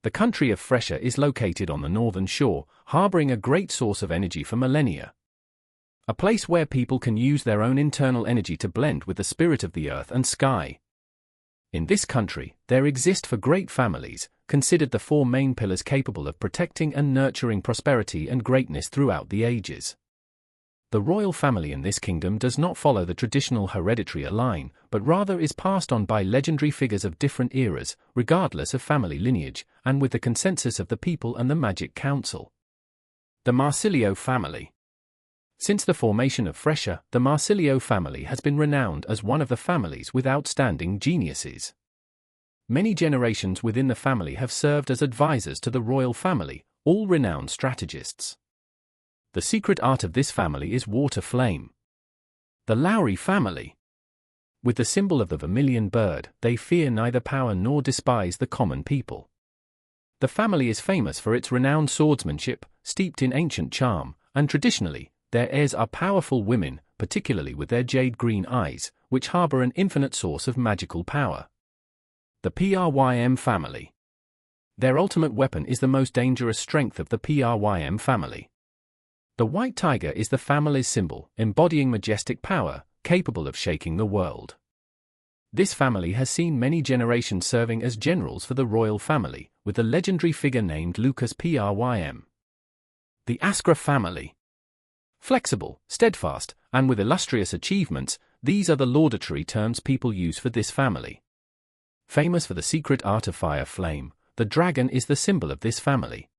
The country of Fressia is located on the northern shore, harboring a great source of energy for millennia. A place where people can use their own internal energy to blend with the spirit of the earth and sky. In this country, there exist for great families, considered the four main pillars capable of protecting and nurturing prosperity and greatness throughout the ages. The royal family in this kingdom does not follow the traditional hereditary line, but rather is passed on by legendary figures of different eras, regardless of family lineage, and with the consensus of the people and the Magic Council. The Marsilio family. Since the formation of Fressia, the Marsilio family has been renowned as one of the families with outstanding geniuses. Many generations within the family have served as advisors to the royal family, all renowned strategists. The secret art of this family is water flame. The Lowry family. With the symbol of the vermilion bird, they fear neither power nor despise the common people. The family is famous for its renowned swordsmanship, steeped in ancient charm, and traditionally, their heirs are powerful women, particularly with their jade-green eyes, which harbor an infinite source of magical power. The Prym family. Their ultimate weapon is the most dangerous strength of the Prym family. The white tiger is the family's symbol, embodying majestic power, capable of shaking the world. This family has seen many generations serving as generals for the royal family, with the legendary figure named Lucas Prym. The Askra family. Flexible, steadfast, and with illustrious achievements, these are the laudatory terms people use for this family. Famous for the secret art of fire flame, the dragon is the symbol of this family.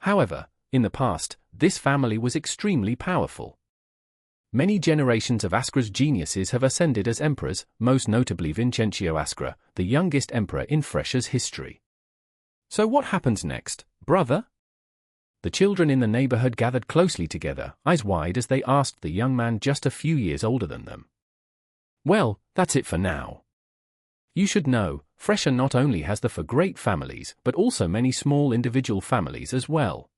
However, in the past, this family was extremely powerful. Many generations of Askra's geniuses have ascended as emperors, most notably Vincentio Askra, the youngest emperor in Fressia's history. So what happens next, brother? The children in the neighborhood gathered closely together, eyes wide as they asked the young man just a few years older than them. Well, that's it for now. You should know, Fressia not only has the four great families, but also many small individual families as well.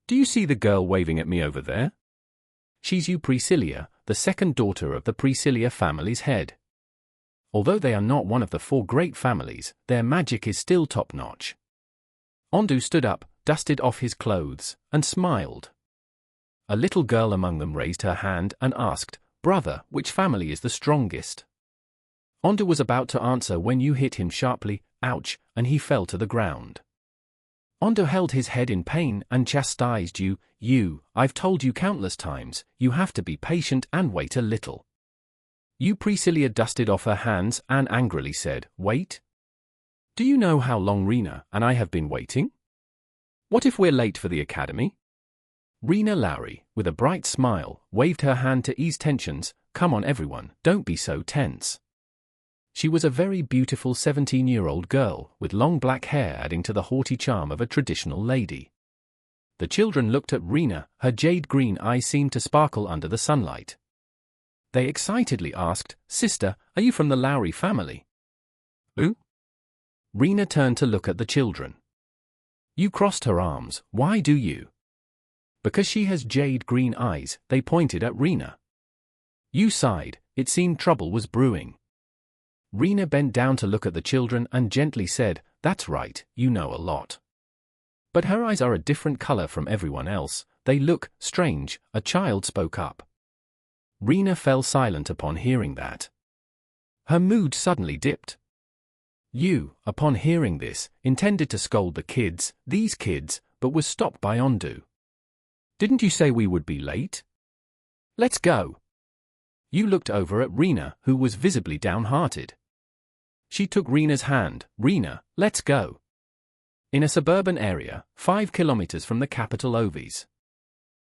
Do you see the girl waving at me over there? She's Priscilla, the second daughter of the Priscilla family's head. Although they are not one of the four great families, their magic is still top-notch. Ondu stood up, dusted off his clothes, and smiled. A little girl among them raised her hand and asked, "Brother, which family is the strongest?" Ondu was about to answer when you hit him sharply, ouch, and he fell to the ground. Ondu held his head in pain and chastised you, I've told you countless times, you have to be patient and wait a little. Priscilla dusted off her hands and angrily said, "Wait? Do you know how long Rina and I have been waiting? What if we're late for the academy?" Rina Lowry, with a bright smile, waved her hand to ease tensions. "Come on everyone, don't be so tense." She was a very beautiful 17-year-old girl, with long black hair adding to the haughty charm of a traditional lady. The children looked at Rina, her jade-green eyes seemed to sparkle under the sunlight. They excitedly asked, "Sister, are you from the Lowry family?" "Who?" Rina turned to look at the children. You crossed her arms, why do you? Because she has jade-green eyes, they pointed at Rina. You sighed, it seemed trouble was brewing. Rina bent down to look at the children and gently said, "That's right, you know a lot." But her eyes are a different color from everyone else, they look strange, a child spoke up. Rina fell silent upon hearing that. Her mood suddenly dipped. Upon hearing this, intended to scold these kids, but was stopped by Ondu. "Didn't you say we would be late? Let's go." You looked over at Rina, who was visibly downhearted. She took Rina's hand. "Rina, let's go." In a suburban area, 5 kilometers from the capital Ovis.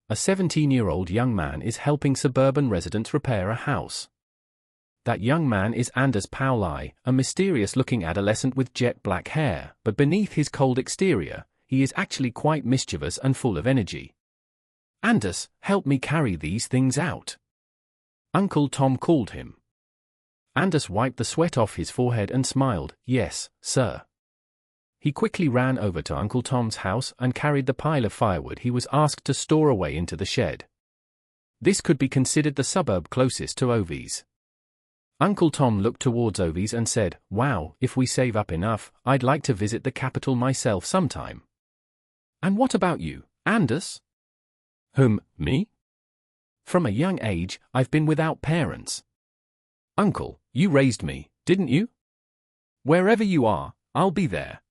A 17-year-old young man is helping suburban residents repair a house. That young man is Anders Pauli, a mysterious-looking adolescent with jet black hair, but beneath his cold exterior, he is actually quite mischievous and full of energy. "Anders, help me carry these things out," Uncle Tom called him. Anders wiped the sweat off his forehead and smiled, "Yes, sir." He quickly ran over to Uncle Tom's house and carried the pile of firewood he was asked to store away into the shed. This could be considered the suburb closest to Ovis. Uncle Tom looked towards Ovies and said, "Wow, if we save up enough, I'd like to visit the capital myself sometime." "And what about you, Anders?" "Whom, me? From a young age, I've been without parents." "Uncle, you raised me, didn't you? Wherever you are, I'll be there."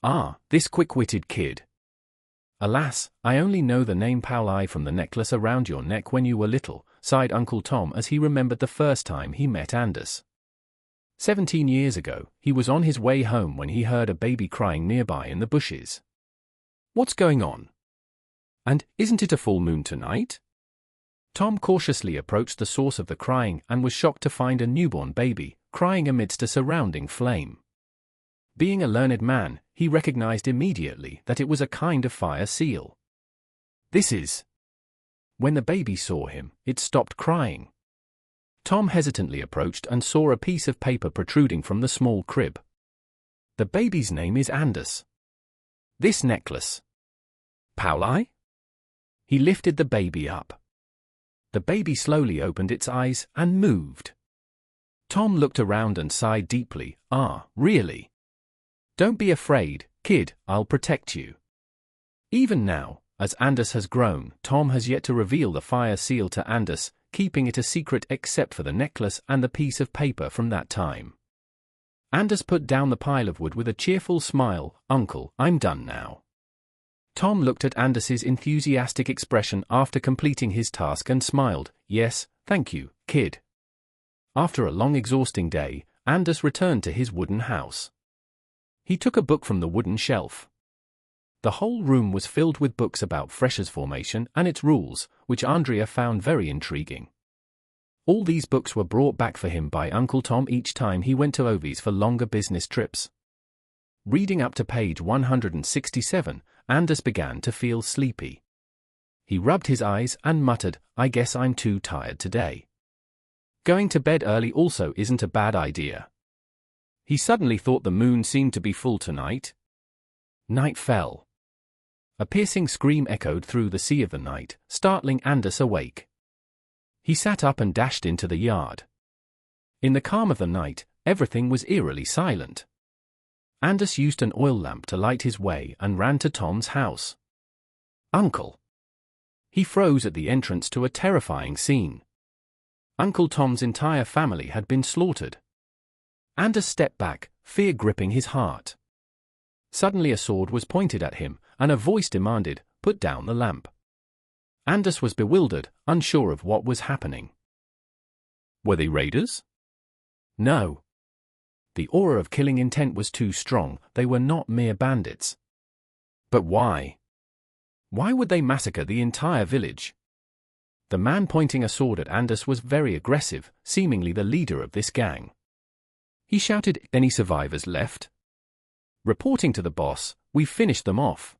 "Ah, this quick-witted kid. Alas, I only know the name Pauli from the necklace around your neck when you were little," sighed Uncle Tom as he remembered the first time he met Anders. 17 years ago, he was on his way home when he heard a baby crying nearby in the bushes. "What's going on? And isn't it a full moon tonight?" Tom cautiously approached the source of the crying and was shocked to find a newborn baby, crying amidst a surrounding flame. Being a learned man, he recognized immediately that it was a kind of fire seal. "This is..." When the baby saw him, it stopped crying. Tom hesitantly approached and saw a piece of paper protruding from the small crib. "The baby's name is Anders. This necklace..." "Pauli?" He lifted the baby up. The baby slowly opened its eyes and moved. Tom looked around and sighed deeply. "Ah, really? Don't be afraid, kid, I'll protect you." Even now, as Anders has grown, Tom has yet to reveal the fire seal to Anders, keeping it a secret except for the necklace and the piece of paper from that time. Anders put down the pile of wood with a cheerful smile. "Uncle, I'm done now." Tom looked at Anders's enthusiastic expression after completing his task and smiled. "Yes, thank you, kid." After a long exhausting day, Anders returned to his wooden house. He took a book from the wooden shelf. The whole room was filled with books about Fressia's formation and its rules, which Andrea found very intriguing. All these books were brought back for him by Uncle Tom each time he went to Ovies for longer business trips. Reading up to page 167, Anders began to feel sleepy. He rubbed his eyes and muttered, "I guess I'm too tired today. Going to bed early also isn't a bad idea." He suddenly thought the moon seemed to be full tonight. Night fell. A piercing scream echoed through the sea of the night, startling Anders awake. He sat up and dashed into the yard. In the calm of the night, everything was eerily silent. Anders used an oil lamp to light his way and ran to Tom's house. "Uncle!" He froze at the entrance to a terrifying scene. Uncle Tom's entire family had been slaughtered. Anders stepped back, fear gripping his heart. Suddenly a sword was pointed at him, and a voice demanded, "Put down the lamp." Anders was bewildered, unsure of what was happening. Were they raiders? No. The aura of killing intent was too strong. They were not mere bandits. But why? Why would they massacre the entire village? The man pointing a sword at Anders was very aggressive, seemingly the leader of this gang. He shouted, "Any survivors left?" Reporting to the boss, "We've finished them off.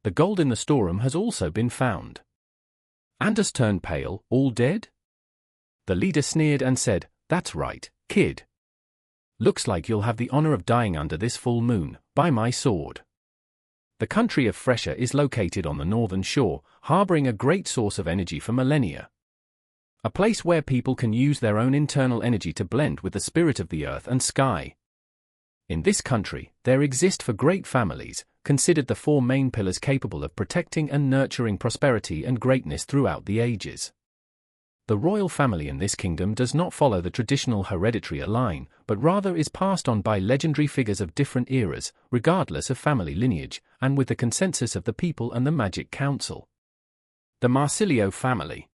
The gold in the storeroom has also been found." Anders turned pale. "All dead?" The leader sneered and said, "That's right, kid. Looks like you'll have the honor of dying under this full moon, by my sword." The country of Fressia is located on the northern shore, harboring a great source of energy for millennia. A place where people can use their own internal energy to blend with the spirit of the earth and sky. In this country, there exist for great families, considered the four main pillars capable of protecting and nurturing prosperity and greatness throughout the ages. The royal family in this kingdom does not follow the traditional hereditary line, but rather is passed on by legendary figures of different eras, regardless of family lineage, and with the consensus of the people and the Magic Council. The Marsilio family.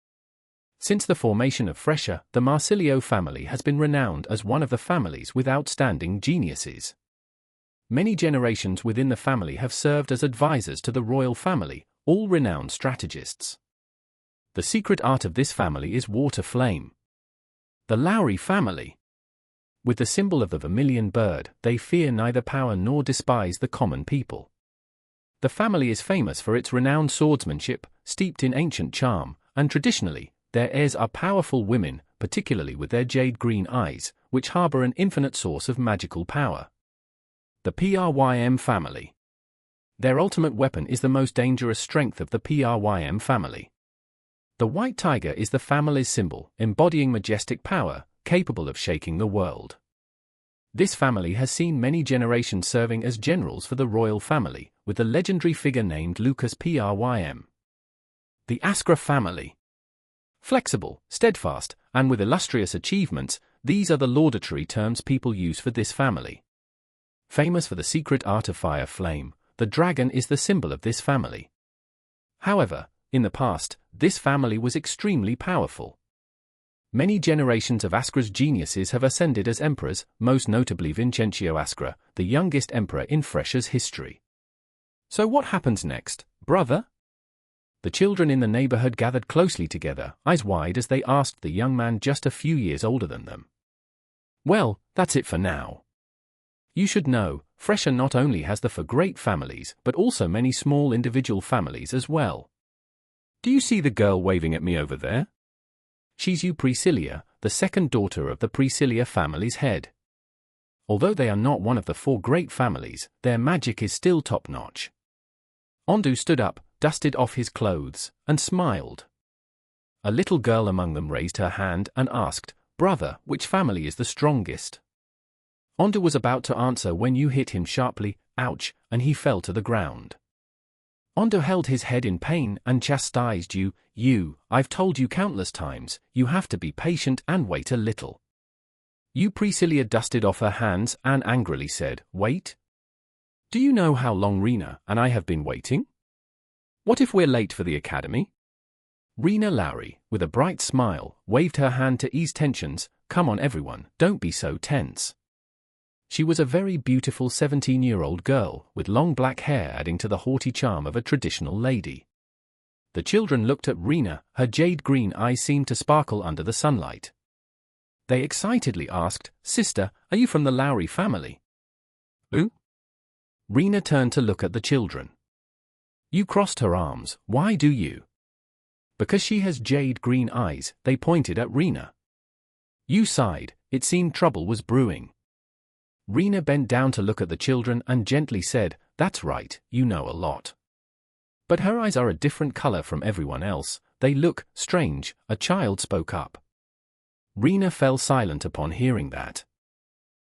Since the formation of Fressia, the Marsilio family has been renowned as one of the families with outstanding geniuses. Many generations within the family have served as advisors to the royal family, all renowned strategists. The secret art of this family is water flame. The Lowry family. With the symbol of the vermilion bird, they fear neither power nor despise the common people. The family is famous for its renowned swordsmanship, steeped in ancient charm, and traditionally, their heirs are powerful women, particularly with their jade-green eyes, which harbor an infinite source of magical power. The Prym family. Their ultimate weapon is the most dangerous strength of the Prym family. The white tiger is the family's symbol, embodying majestic power, capable of shaking the world. This family has seen many generations serving as generals for the royal family, with the legendary figure named Lucas Prym. The Askra family. Flexible, steadfast, and with illustrious achievements, these are the laudatory terms people use for this family. Famous for the secret art of fire flame, the dragon is the symbol of this family. However, in the past, this family was extremely powerful. Many generations of Askra's geniuses have ascended as emperors, most notably Vincentio Askra, the youngest emperor in Fressia's history. So what happens next, brother? The children in the neighborhood gathered closely together, eyes wide as they asked the young man just a few years older than them. Well, that's it for now. You should know, Fressia not only has the four great families, but also many small individual families as well. Do you see the girl waving at me over there? She's Priscilla, the second daughter of the Priscilla family's head. Although they are not one of the four great families, their magic is still top-notch. Ondu stood up, dusted off his clothes, and smiled. A little girl among them raised her hand and asked, "Brother, which family is the strongest?" Ondu was about to answer when you hit him sharply, ouch, and he fell to the ground. Ondu held his head in pain and chastised you, I've told you countless times, you have to be patient and wait a little. Priscilla dusted off her hands and angrily said, "Wait? Do you know how long Rina and I have been waiting? What if we're late for the academy?" Rina Lowry, with a bright smile, waved her hand to ease tensions. "Come on everyone, don't be so tense." She was a very beautiful 17-year-old girl, with long black hair adding to the haughty charm of a traditional lady. The children looked at Rina, her jade-green eyes seemed to sparkle under the sunlight. They excitedly asked, "Sister, are you from the Lowry family?" "Who?" Rina turned to look at the children. You crossed her arms, "Why do you?" Because she has jade-green eyes, they pointed at Rina. You sighed, it seemed trouble was brewing. Rina bent down to look at the children and gently said, "That's right, you know a lot." But her eyes are a different color from everyone else, they look strange, a child spoke up. Rina fell silent upon hearing that.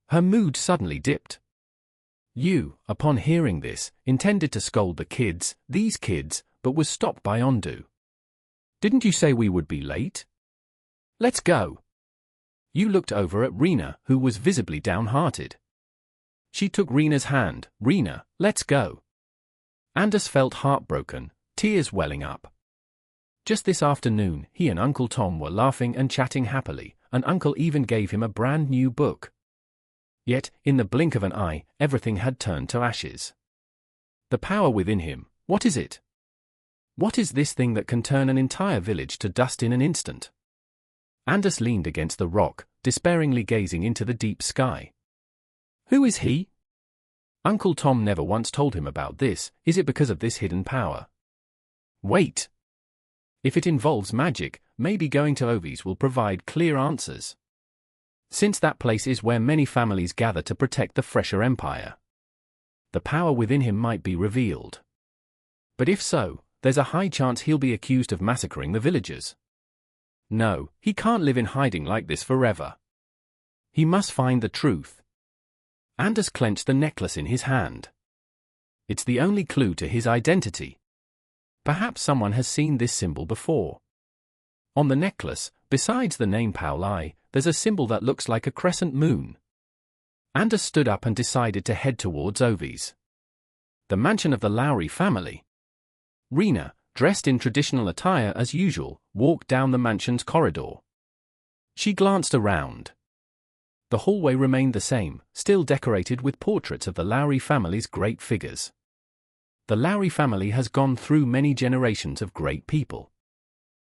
Her mood suddenly dipped. Upon hearing this, intended to scold these kids, but was stopped by Ondu. "Didn't you say we would be late? Let's go." You looked over at Rina, who was visibly downhearted. She took Rina's hand. "Rina, let's go." Anders felt heartbroken, tears welling up. Just this afternoon, he and Uncle Tom were laughing and chatting happily, and Uncle even gave him a brand new book. Yet, in the blink of an eye, everything had turned to ashes. The power within him, what is it? What is this thing that can turn an entire village to dust in an instant? Anders leaned against the rock, despairingly gazing into the deep sky. Who is he? Uncle Tom never once told him about this. Is it because of this hidden power? Wait. If it involves magic, maybe going to Ovi's will provide clear answers. Since that place is where many families gather to protect the Fressia Empire. The power within him might be revealed. But if so, there's a high chance he'll be accused of massacring the villagers. No, he can't live in hiding like this forever. He must find the truth. Anders clenched the necklace in his hand. It's the only clue to his identity. Perhaps someone has seen this symbol before. On the necklace, besides the name Pauli, there's a symbol that looks like a crescent moon. Anders stood up and decided to head towards Ovi's. The mansion of the Lowry family. Rina, dressed in traditional attire as usual, walked down the mansion's corridor. She glanced around. The hallway remained the same, still decorated with portraits of the Lowry family's great figures. The Lowry family has gone through many generations of great people.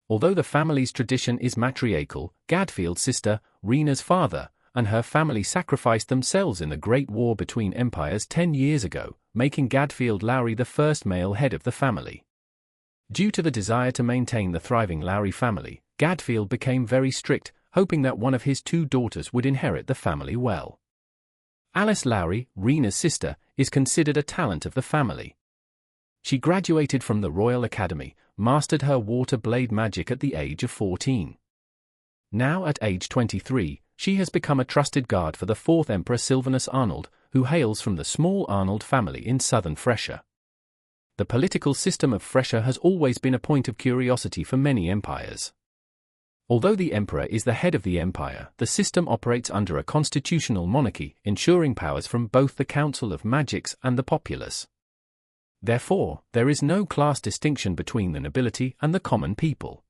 Although the family's tradition is matriarchal, Gadfield's sister, Rina's father, and her family sacrificed themselves in the Great War between empires 10 years ago, making Gadfield Lowry the first male head of the family. Due to the desire to maintain the thriving Lowry family, Gadfield became very strict, hoping that one of his 2 daughters would inherit the family well. Alice Lowry, Rina's sister, is considered a talent of the family. She graduated from the Royal Academy, mastered her water blade magic at the age of 14. Now at age 23, she has become a trusted guard for the fourth Emperor Sylvanus Arnold, who hails from the small Arnold family in southern Fressia. The political system of Fressia has always been a point of curiosity for many empires. Although the emperor is the head of the empire, the system operates under a constitutional monarchy, ensuring powers from both the Council of Magics and the populace. Therefore, there is no class distinction between the nobility and the common people.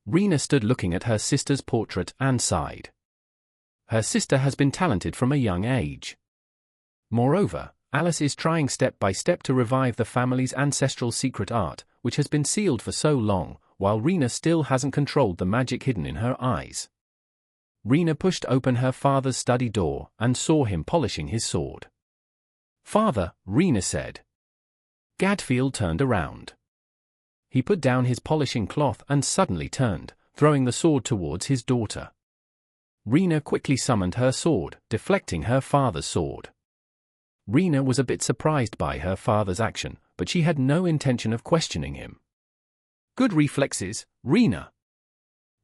Rina stood looking at her sister's portrait and sighed. Her sister has been talented from a young age. Moreover, Alice is trying step by step to revive the family's ancestral secret art, which has been sealed for so long, while Rina still hasn't controlled the magic hidden in her eyes. Rina pushed open her father's study door and saw him polishing his sword. "Father," Rina said. Gadfield turned around. He put down his polishing cloth and suddenly turned, throwing the sword towards his daughter. Rina quickly summoned her sword, deflecting her father's sword. Rina was a bit surprised by her father's action, but she had no intention of questioning him. "Good reflexes, Rina.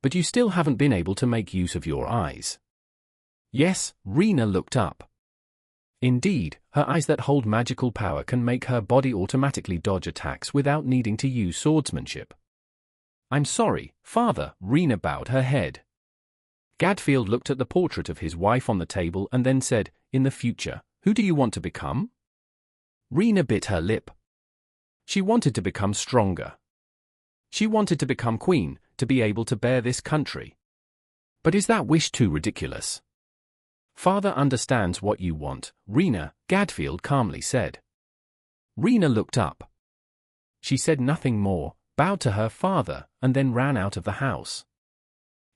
But you still haven't been able to make use of your eyes." "Yes," Rina looked up. Indeed, her eyes that hold magical power can make her body automatically dodge attacks without needing to use swordsmanship. "I'm sorry, father," Rina bowed her head. Gadfield looked at the portrait of his wife on the table and then said, "In the future, who do you want to become?" Rina bit her lip. She wanted to become stronger. She wanted to become queen, to be able to bear this country. But is that wish too ridiculous? "Father understands what you want, Rina," Gadfield calmly said. Rina looked up. She said nothing more, bowed to her father, and then ran out of the house.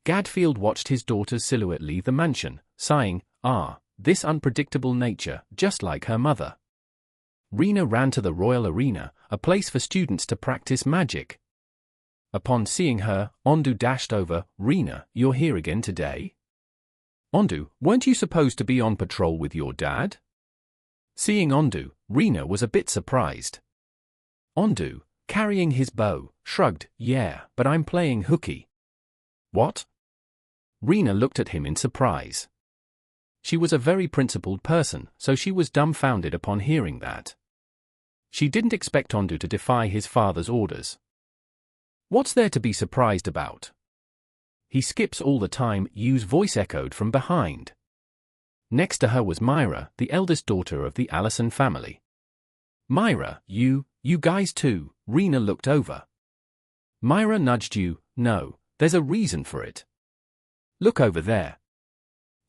Gadfield watched his daughter's silhouette leave the mansion, sighing, this unpredictable nature, just like her mother. Rina ran to the royal arena, a place for students to practice magic. Upon seeing her, Ondu dashed over. "Rina, you're here again today?" "Ondu, weren't you supposed to be on patrol with your dad?" Seeing Ondu, Rina was a bit surprised. Ondu, carrying his bow, shrugged. "Yeah, but I'm playing hooky." "What?" Rina looked at him in surprise. She was a very principled person, so she was dumbfounded upon hearing that. She didn't expect Ondu to defy his father's orders. "What's there to be surprised about? He skips all the time," Yu's voice echoed from behind. Next to her was Myra, the eldest daughter of the Allison family. "Myra, you guys too," Rina looked over. Myra nudged Yu. "No, there's a reason for it. Look over there."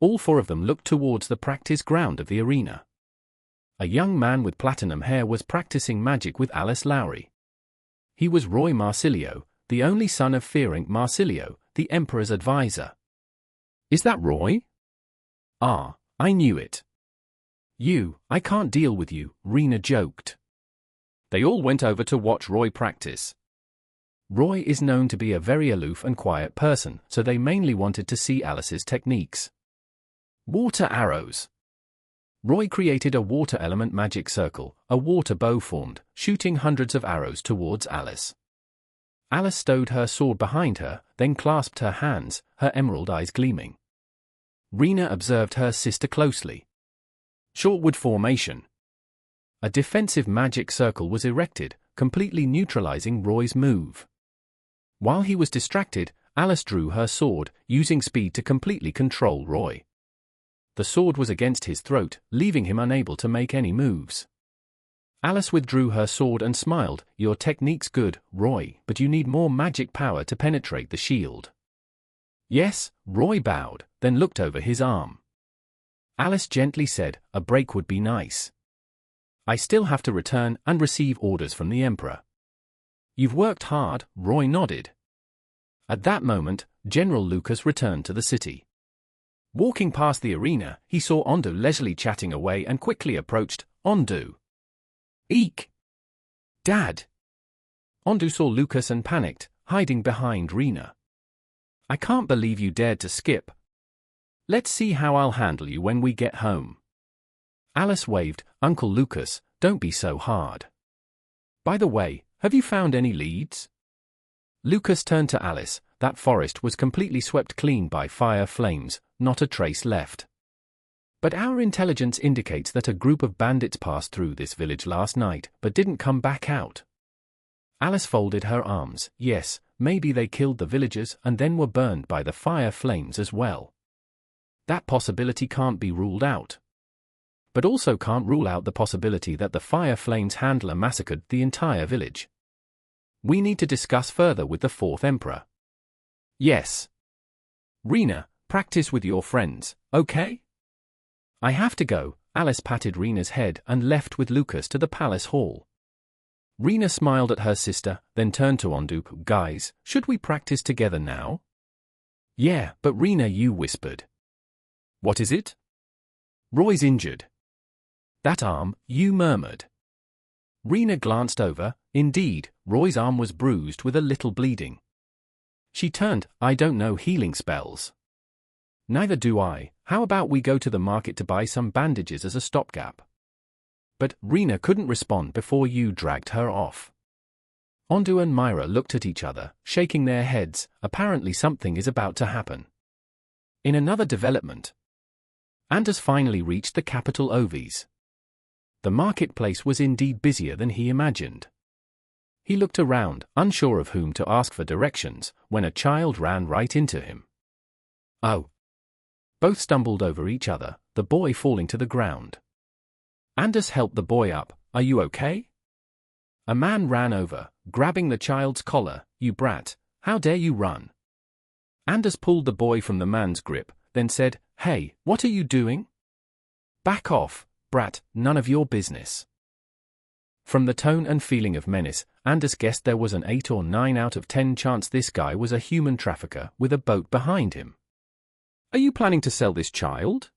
All four of them looked towards the practice ground of the arena. A young man with platinum hair was practicing magic with Alice Lowry. He was Roy Marsilio, the only son of fearing Marsilio, the emperor's advisor. "Is that Roy?" "Ah, I knew it." I can't deal with you," Rina joked. They all went over to watch Roy practice. Roy is known to be a very aloof and quiet person, so they mainly wanted to see Alice's techniques. Water arrows. Roy created a water element magic circle, a water bow formed, shooting hundreds of arrows towards Alice. Alice stowed her sword behind her, then clasped her hands, her emerald eyes gleaming. Rina observed her sister closely. Shortwood formation. A defensive magic circle was erected, completely neutralizing Roy's move. While he was distracted, Alice drew her sword, using speed to completely control Roy. The sword was against his throat, leaving him unable to make any moves. Alice withdrew her sword and smiled. "Your technique's good, Roy, but you need more magic power to penetrate the shield." "Yes," Roy bowed, then looked over his arm. Alice gently said, "A break would be nice. I still have to return and receive orders from the Emperor." "You've worked hard," Roy nodded. At that moment, General Lucas returned to the city. Walking past the arena, he saw Ondu leisurely chatting away and quickly approached. "Ondu." "Eek!" "Dad!" Ondu saw Lucas and panicked, hiding behind Rina. "I can't believe you dared to skip. Let's see how I'll handle you when we get home." Alice waved. "Uncle Lucas, don't be so hard. By the way, have you found any leads?" Lucas turned to Alice. that forest was completely swept clean by fire flames, not a trace left. But our intelligence indicates that a group of bandits passed through this village last night, but didn't come back out. Alice folded her arms. Yes, maybe they killed the villagers and then were burned by the fire flames as well. That possibility can't be ruled out. But also can't rule out the possibility that the fire flames handler massacred the entire village. We need to discuss further with the fourth emperor. Yes. Rina, practice with your friends, okay? I have to go. Alice patted Rina's head and left with Lucas to the palace hall. Rina smiled at her sister, then turned to Ondu. Guys, should we practice together now? Yeah, but Rina, you whispered. What is it? Roy's injured. That arm, you murmured. Rina glanced over. Indeed, Roy's arm was bruised with a little bleeding. She turned. I don't know healing spells. Neither do I. How about we go to the market to buy some bandages as a stopgap? But Rina couldn't respond before you dragged her off. Ondu and Myra looked at each other, shaking their heads. Apparently something is about to happen. In another development, Anders finally reached the capital Ovis. The marketplace was indeed busier than he imagined. He looked around, unsure of whom to ask for directions, when a child ran right into him. Oh! Both stumbled over each other, the boy falling to the ground. Anders helped the boy up. Are you okay? A man ran over, grabbing the child's collar. You brat, how dare you run? Anders pulled the boy from the man's grip, then said, Hey, what are you doing? Back off, brat, none of your business. From the tone and feeling of menace, Anders guessed there was an 8 or 9 out of 10 chance this guy was a human trafficker with a boat behind him. Are you planning to sell this child?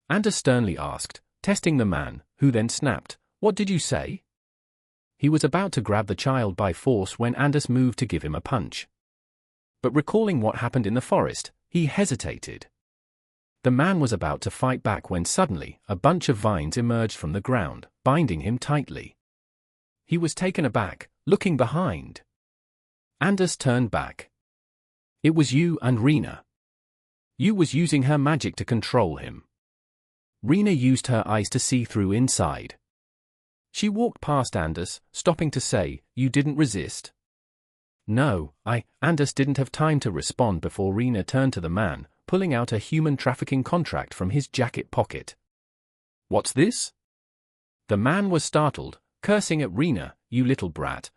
Anders sternly asked, testing the man, who then snapped, What did you say? He was about to grab the child by force when Anders moved to give him a punch. But recalling what happened in the forest, he hesitated. The man was about to fight back when suddenly a bunch of vines emerged from the ground, binding him tightly. He was taken aback, looking behind. Anders turned back. It was you and Rina. You was using her magic to control him. Rina used her eyes to see through inside. She walked past Anders, stopping to say, You didn't resist? No, Anders didn't have time to respond before Rina turned to the man, pulling out a human trafficking contract from his jacket pocket. What's this? The man was startled, cursing at Rina, You little brat,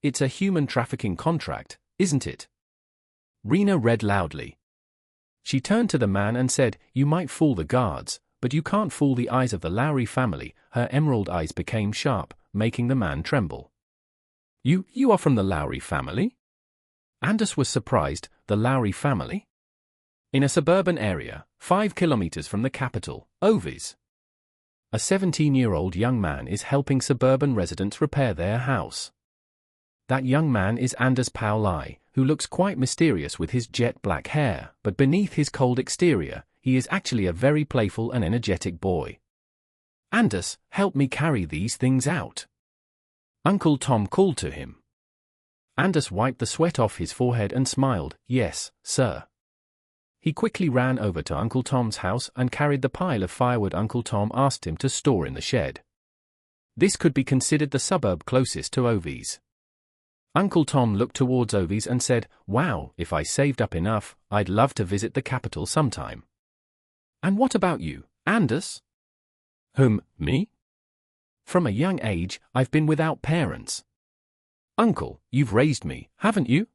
it's a human trafficking contract, isn't it? Rina read loudly. She turned to the man and said, You might fool the guards, but you can't fool the eyes of the Lowry family. Her emerald eyes became sharp, making the man tremble. You are from the Lowry family? Anders was surprised. The Lowry family? In a suburban area, 5 kilometers from the capital, Ovis. A 17-year-old young man is helping suburban residents repair their house. That young man is Anders Pauli, who looks quite mysterious with his jet black hair, but beneath his cold exterior, he is actually a very playful and energetic boy. Anders, help me carry these things out. Uncle Tom called to him. Anders wiped the sweat off his forehead and smiled, Yes, sir. He quickly ran over to Uncle Tom's house and carried the pile of firewood Uncle Tom asked him to store in the shed. This could be considered the suburb closest to Ovis. Uncle Tom looked towards Ovis and said, Wow, if I saved up enough, I'd love to visit the capital sometime. And what about you, Anders? Whom, me? From a young age, I've been without parents. Uncle, you've raised me, haven't you?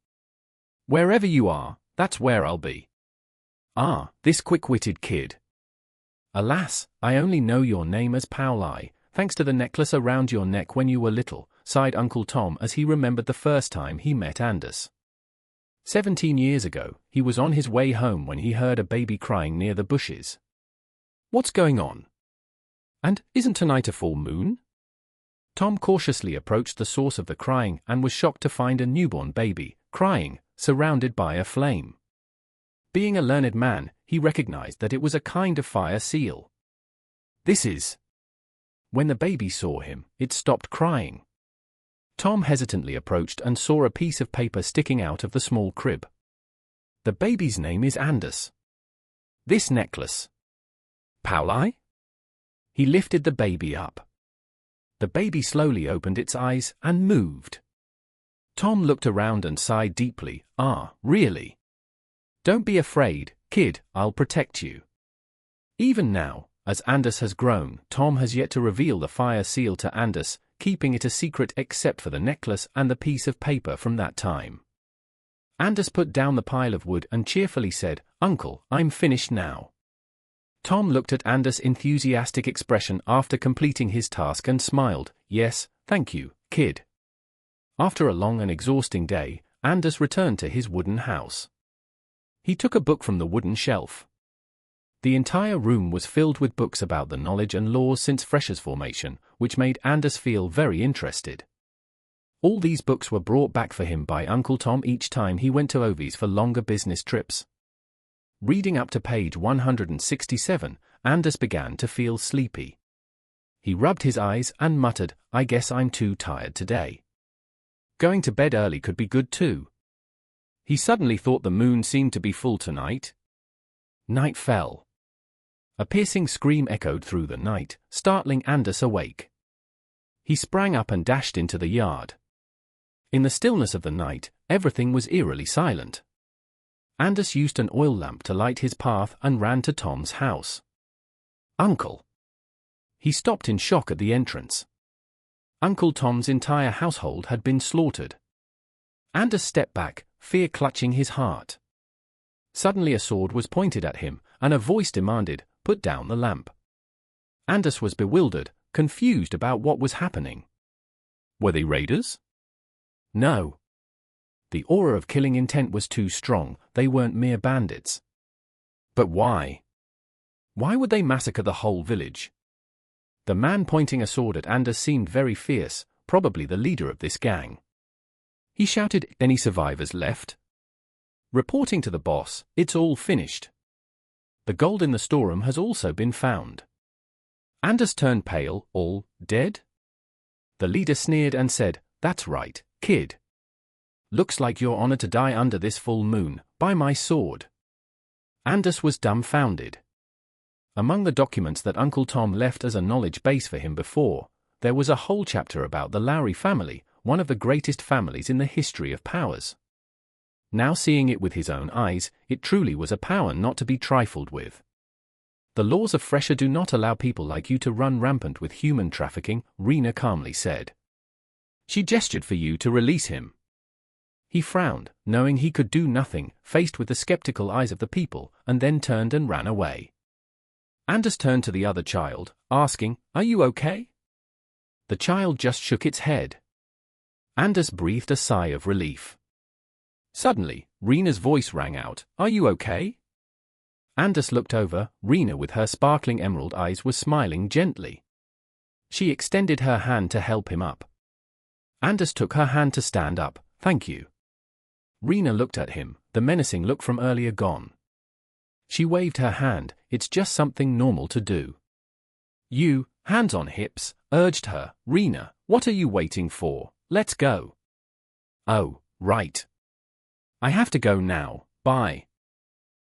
Wherever you are, that's where I'll be. Ah, this quick-witted kid. Alas, I only know your name as Pauli, thanks to the necklace around your neck when you were little, sighed Uncle Tom as he remembered the first time he met Anders. 17 years ago, he was on his way home when he heard a baby crying near the bushes. What's going on? And isn't tonight a full moon? Tom cautiously approached the source of the crying and was shocked to find a newborn baby, crying, surrounded by a flame. Being a learned man, he recognized that it was a kind of fire seal. This is... When the baby saw him, it stopped crying. Tom hesitantly approached and saw a piece of paper sticking out of the small crib. The baby's name is Anders. This necklace. Pauli? He lifted the baby up. The baby slowly opened its eyes and moved. Tom looked around and sighed deeply. Ah, really? Don't be afraid, kid, I'll protect you. Even now, as Anders has grown, Tom has yet to reveal the fire seal to Anders, keeping it a secret except for the necklace and the piece of paper from that time. Anders put down the pile of wood and cheerfully said, "Uncle, I'm finished now." Tom looked at Anders' enthusiastic expression after completing his task and smiled. "Yes, thank you, kid." After a long and exhausting day, Anders returned to his wooden house. He took a book from the wooden shelf. The entire room was filled with books about the knowledge and laws since Fressia's formation, which made Anders feel very interested. All these books were brought back for him by Uncle Tom each time he went to overseas for longer business trips. Reading up to page 167, Anders began to feel sleepy. He rubbed his eyes and muttered, "I guess I'm too tired today. Going to bed early could be good too." He suddenly thought the moon seemed to be full tonight. Night fell. A piercing scream echoed through the night, startling Anders awake. He sprang up and dashed into the yard. In the stillness of the night, everything was eerily silent. Anders used an oil lamp to light his path and ran to Tom's house. "Uncle!" He stopped in shock at the entrance. Uncle Tom's entire household had been slaughtered. Anders stepped back, fear clutching his heart. Suddenly a sword was pointed at him, and a voice demanded, "Put down the lamp." Anders was bewildered, confused about what was happening. Were they raiders? No. The aura of killing intent was too strong, they weren't mere bandits. But why? Why would they massacre the whole village? The man pointing a sword at Anders seemed very fierce, probably the leader of this gang. He shouted, "Any survivors left?" Reporting to the boss, "It's all finished. The gold in the storeroom has also been found." Anders turned pale. "All dead?" The leader sneered and said, "That's right, kid. Looks like you're honored to die under this full moon, by my sword." Anders was dumbfounded. Among the documents that Uncle Tom left as a knowledge base for him before, there was a whole chapter about the Lowry family, one of the greatest families in the history of powers. Now seeing it with his own eyes, it truly was a power not to be trifled with. "The laws of Fressia do not allow people like you to run rampant with human trafficking," Rina calmly said. She gestured for you to release him. He frowned, knowing he could do nothing, faced with the skeptical eyes of the people, and then turned and ran away. Anders turned to the other child, asking, "Are you okay?" The child just shook its head. Anders breathed a sigh of relief. Suddenly, Rina's voice rang out, "Are you okay?" Anders looked over. Rina with her sparkling emerald eyes was smiling gently. She extended her hand to help him up. Anders took her hand to stand up. "Thank you." Rina looked at him, the menacing look from earlier gone. She waved her hand. "It's just something normal to do." "You, hands on hips," urged her. "Rina, what are you waiting for? Let's go." "Oh, right. I have to go now, bye.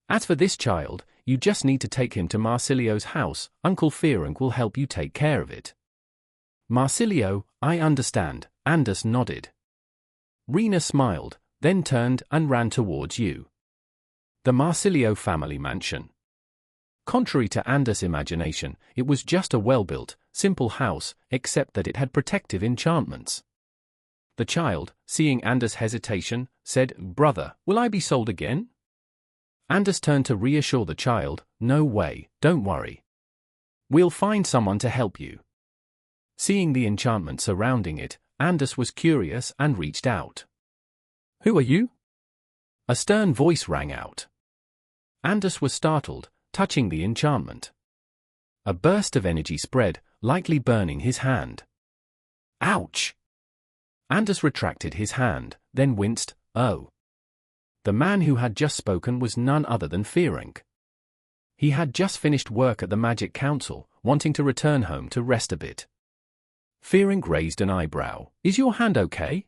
As for this child, you just need to take him to Marsilio's house. Uncle Fearing will help you take care of it." "Marsilio, I understand," Anders nodded. Rina smiled, then turned and ran towards you. The Marsilio family mansion. Contrary to Anders' imagination, it was just a well-built, simple house, except that it had protective enchantments. The child, seeing Anders' hesitation, said, "Brother, will I be sold again?" Anders turned to reassure the child, "No way, don't worry. We'll find someone to help you." Seeing the enchantment surrounding it, Anders was curious and reached out. "Who are you?" A stern voice rang out. Anders was startled, touching the enchantment. A burst of energy spread, lightly burning his hand. "Ouch!" Anders retracted his hand, then winced. "Oh." The man who had just spoken was none other than Fearing. He had just finished work at the Magic Council, wanting to return home to rest a bit. Fearing raised an eyebrow. "Is your hand okay?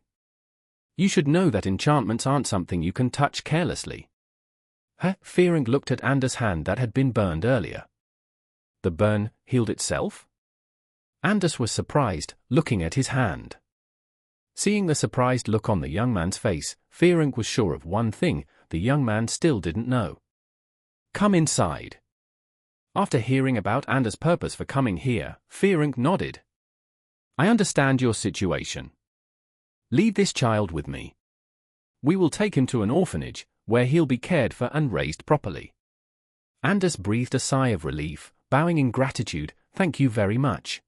You should know that enchantments aren't something you can touch carelessly." Fearing looked at Anders' hand that had been burned earlier. The burn healed itself? Anders was surprised, looking at his hand. Seeing the surprised look on the young man's face, Fearing was sure of one thing: the young man still didn't know. Come inside. After hearing about Anders' purpose for coming here, Fearing nodded. I understand your situation. Leave this child with me. We will take him to an orphanage, where he'll be cared for and raised properly. Anders breathed a sigh of relief, bowing in gratitude. Thank you very much.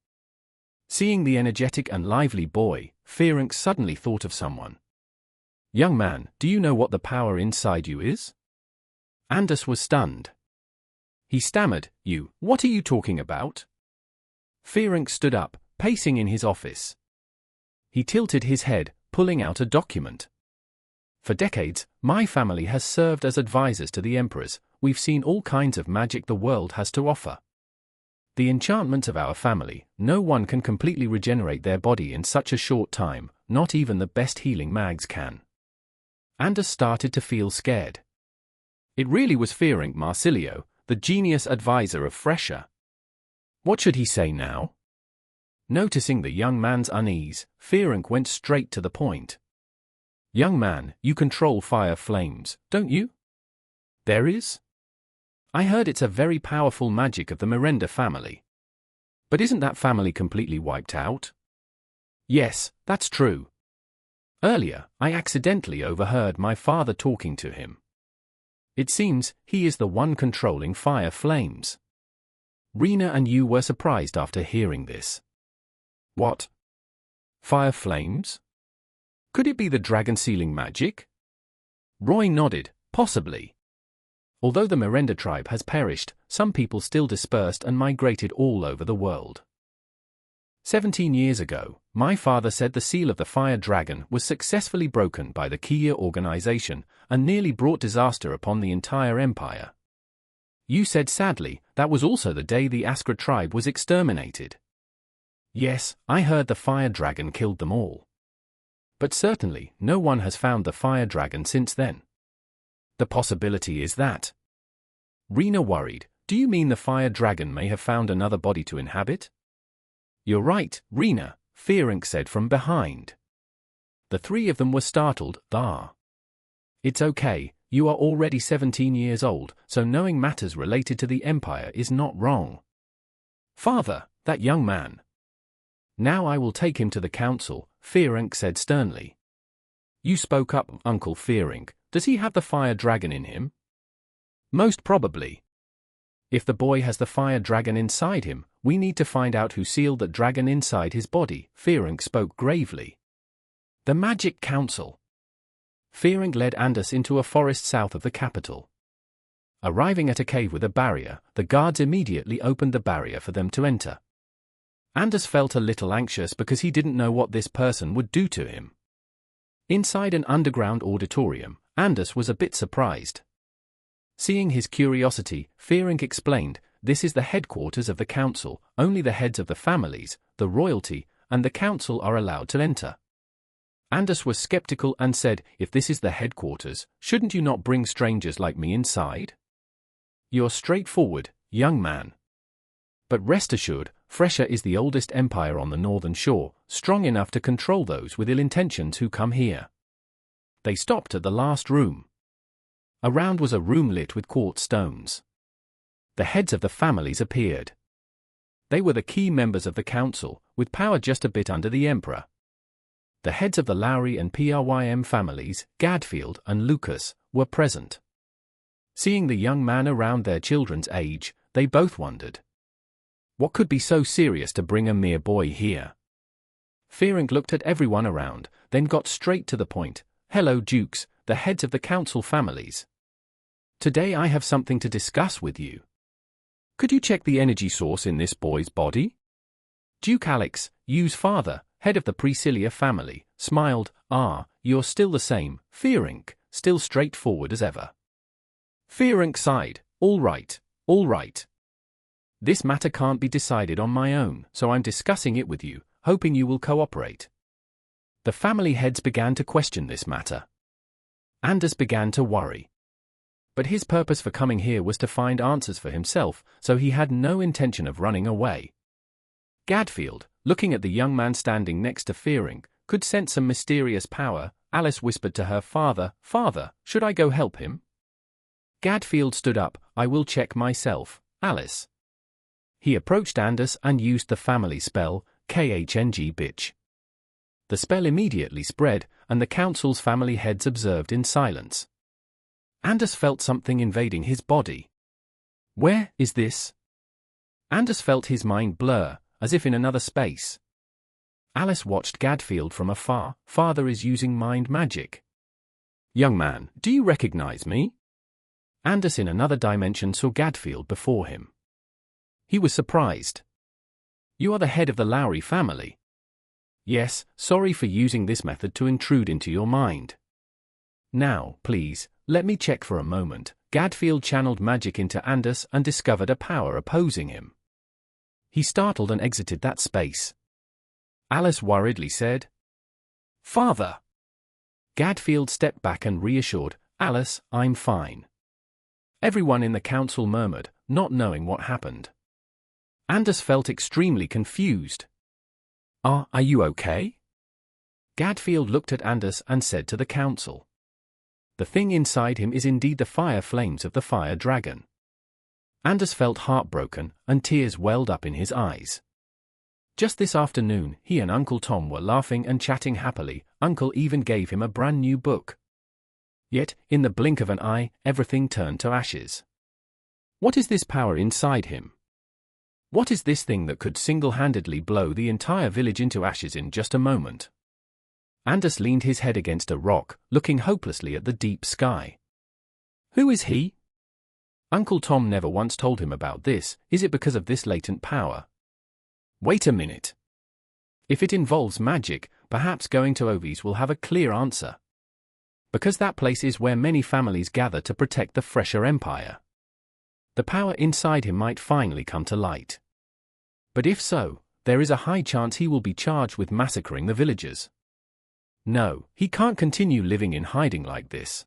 Seeing the energetic and lively boy, Fearing suddenly thought of someone. Young man, do you know what the power inside you is? Anders was stunned. He stammered, what are you talking about? Fearing stood up, pacing in his office. He tilted his head, pulling out a document. For decades, my family has served as advisors to the emperors. We've seen all kinds of magic the world has to offer. The enchantments of our family, no one can completely regenerate their body in such a short time, not even the best healing mags can. Anders started to feel scared. It really was Fearing Marsilio, the genius advisor of Fressia. What should he say now? Noticing the young man's unease, Fearing went straight to the point. Young man, you control fire flames, don't you? There is? I heard it's a very powerful magic of the Miranda family. But isn't that family completely wiped out? Yes, that's true. Earlier, I accidentally overheard my father talking to him. It seems he is the one controlling fire flames. Rina and you were surprised after hearing this. What? Fire flames? Could it be the dragon sealing magic? Roy nodded, possibly. Although the Miranda tribe has perished, some people still dispersed and migrated all over the world. 17 years ago, my father said the seal of the fire dragon was successfully broken by the Kia organization and nearly brought disaster upon the entire empire. You said sadly, that was also the day the Askra tribe was exterminated. Yes, I heard the fire dragon killed them all. But certainly, no one has found the fire dragon since then. The possibility is that. Rina worried, do you mean the fire dragon may have found another body to inhabit? You're right, Rina, Fearing said from behind. The three of them were startled. It's okay, you are already 17 years old, so knowing matters related to the empire is not wrong. Father, that young man. Now I will take him to the council, Fearing said sternly. You spoke up, Uncle Fearing. Does he have the fire dragon in him? Most probably. If the boy has the fire dragon inside him, we need to find out who sealed that dragon inside his body, Fearing spoke gravely. The Magic Council. Fearing led Anders into a forest south of the capital. Arriving at a cave with a barrier, the guards immediately opened the barrier for them to enter. Anders felt a little anxious because he didn't know what this person would do to him. Inside an underground auditorium, Anders was a bit surprised. Seeing his curiosity, Fearing explained, this is the headquarters of the council, only the heads of the families, the royalty, and the council are allowed to enter. Anders was skeptical and said, if this is the headquarters, shouldn't you not bring strangers like me inside? You're straightforward, young man. But rest assured, Fressia is the oldest empire on the northern shore, strong enough to control those with ill intentions who come here. They stopped at the last room. Around was a room lit with quartz stones. The heads of the families appeared. They were the key members of the council, with power just a bit under the emperor. The heads of the Lowry and Prym families, Gadfield and Lucas, were present. Seeing the young man around their children's age, they both wondered. What could be so serious to bring a mere boy here? Fearing looked at everyone around, then got straight to the point. Hello, Dukes, the heads of the council families. Today I have something to discuss with you. Could you check the energy source in this boy's body? Duke Alex, Yu's father, head of the Priscilla family, smiled. You're still the same, Fearing, still straightforward as ever. Fearing sighed. All right. This matter can't be decided on my own, so I'm discussing it with you, hoping you will cooperate. The family heads began to question this matter. Anders began to worry. But his purpose for coming here was to find answers for himself, so he had no intention of running away. Gadfield, looking at the young man standing next to Fearing, could sense some mysterious power. Alice whispered to her father, "Father, should I go help him?" Gadfield stood up. "I will check myself, Alice." He approached Anders and used the family spell, KHNG bitch. The spell immediately spread, and the council's family heads observed in silence. Anders felt something invading his body. Where is this? Anders felt his mind blur, as if in another space. Alice watched Gadfield from afar. Father is using mind magic. Young man, do you recognize me? Anders in another dimension saw Gadfield before him. He was surprised. You are the head of the Lowry family. Yes, sorry for using this method to intrude into your mind. Now, please, let me check for a moment. Gadfield channeled magic into Anders and discovered a power opposing him. He startled and exited that space. Alice worriedly said, "Father." Gadfield stepped back and reassured, "Alice, I'm fine." Everyone in the council murmured, not knowing what happened. Anders felt extremely confused. Are you okay?" Gadfield looked at Anders and said to the council, "The thing inside him is indeed the fire flames of the fire dragon." Anders felt heartbroken, and tears welled up in his eyes. Just this afternoon, he and Uncle Tom were laughing and chatting happily. Uncle even gave him a brand new book. Yet, in the blink of an eye, everything turned to ashes. What is this power inside him? What is this thing that could single-handedly blow the entire village into ashes in just a moment? Anders leaned his head against a rock, looking hopelessly at the deep sky. Who is he? Uncle Tom never once told him about this. Is it because of this latent power? Wait a minute. If it involves magic, perhaps going to Ovi's will have a clear answer. Because that place is where many families gather to protect the Fressia Empire. The power inside him might finally come to light. But if so, there is a high chance he will be charged with massacring the villagers. No, he can't continue living in hiding like this.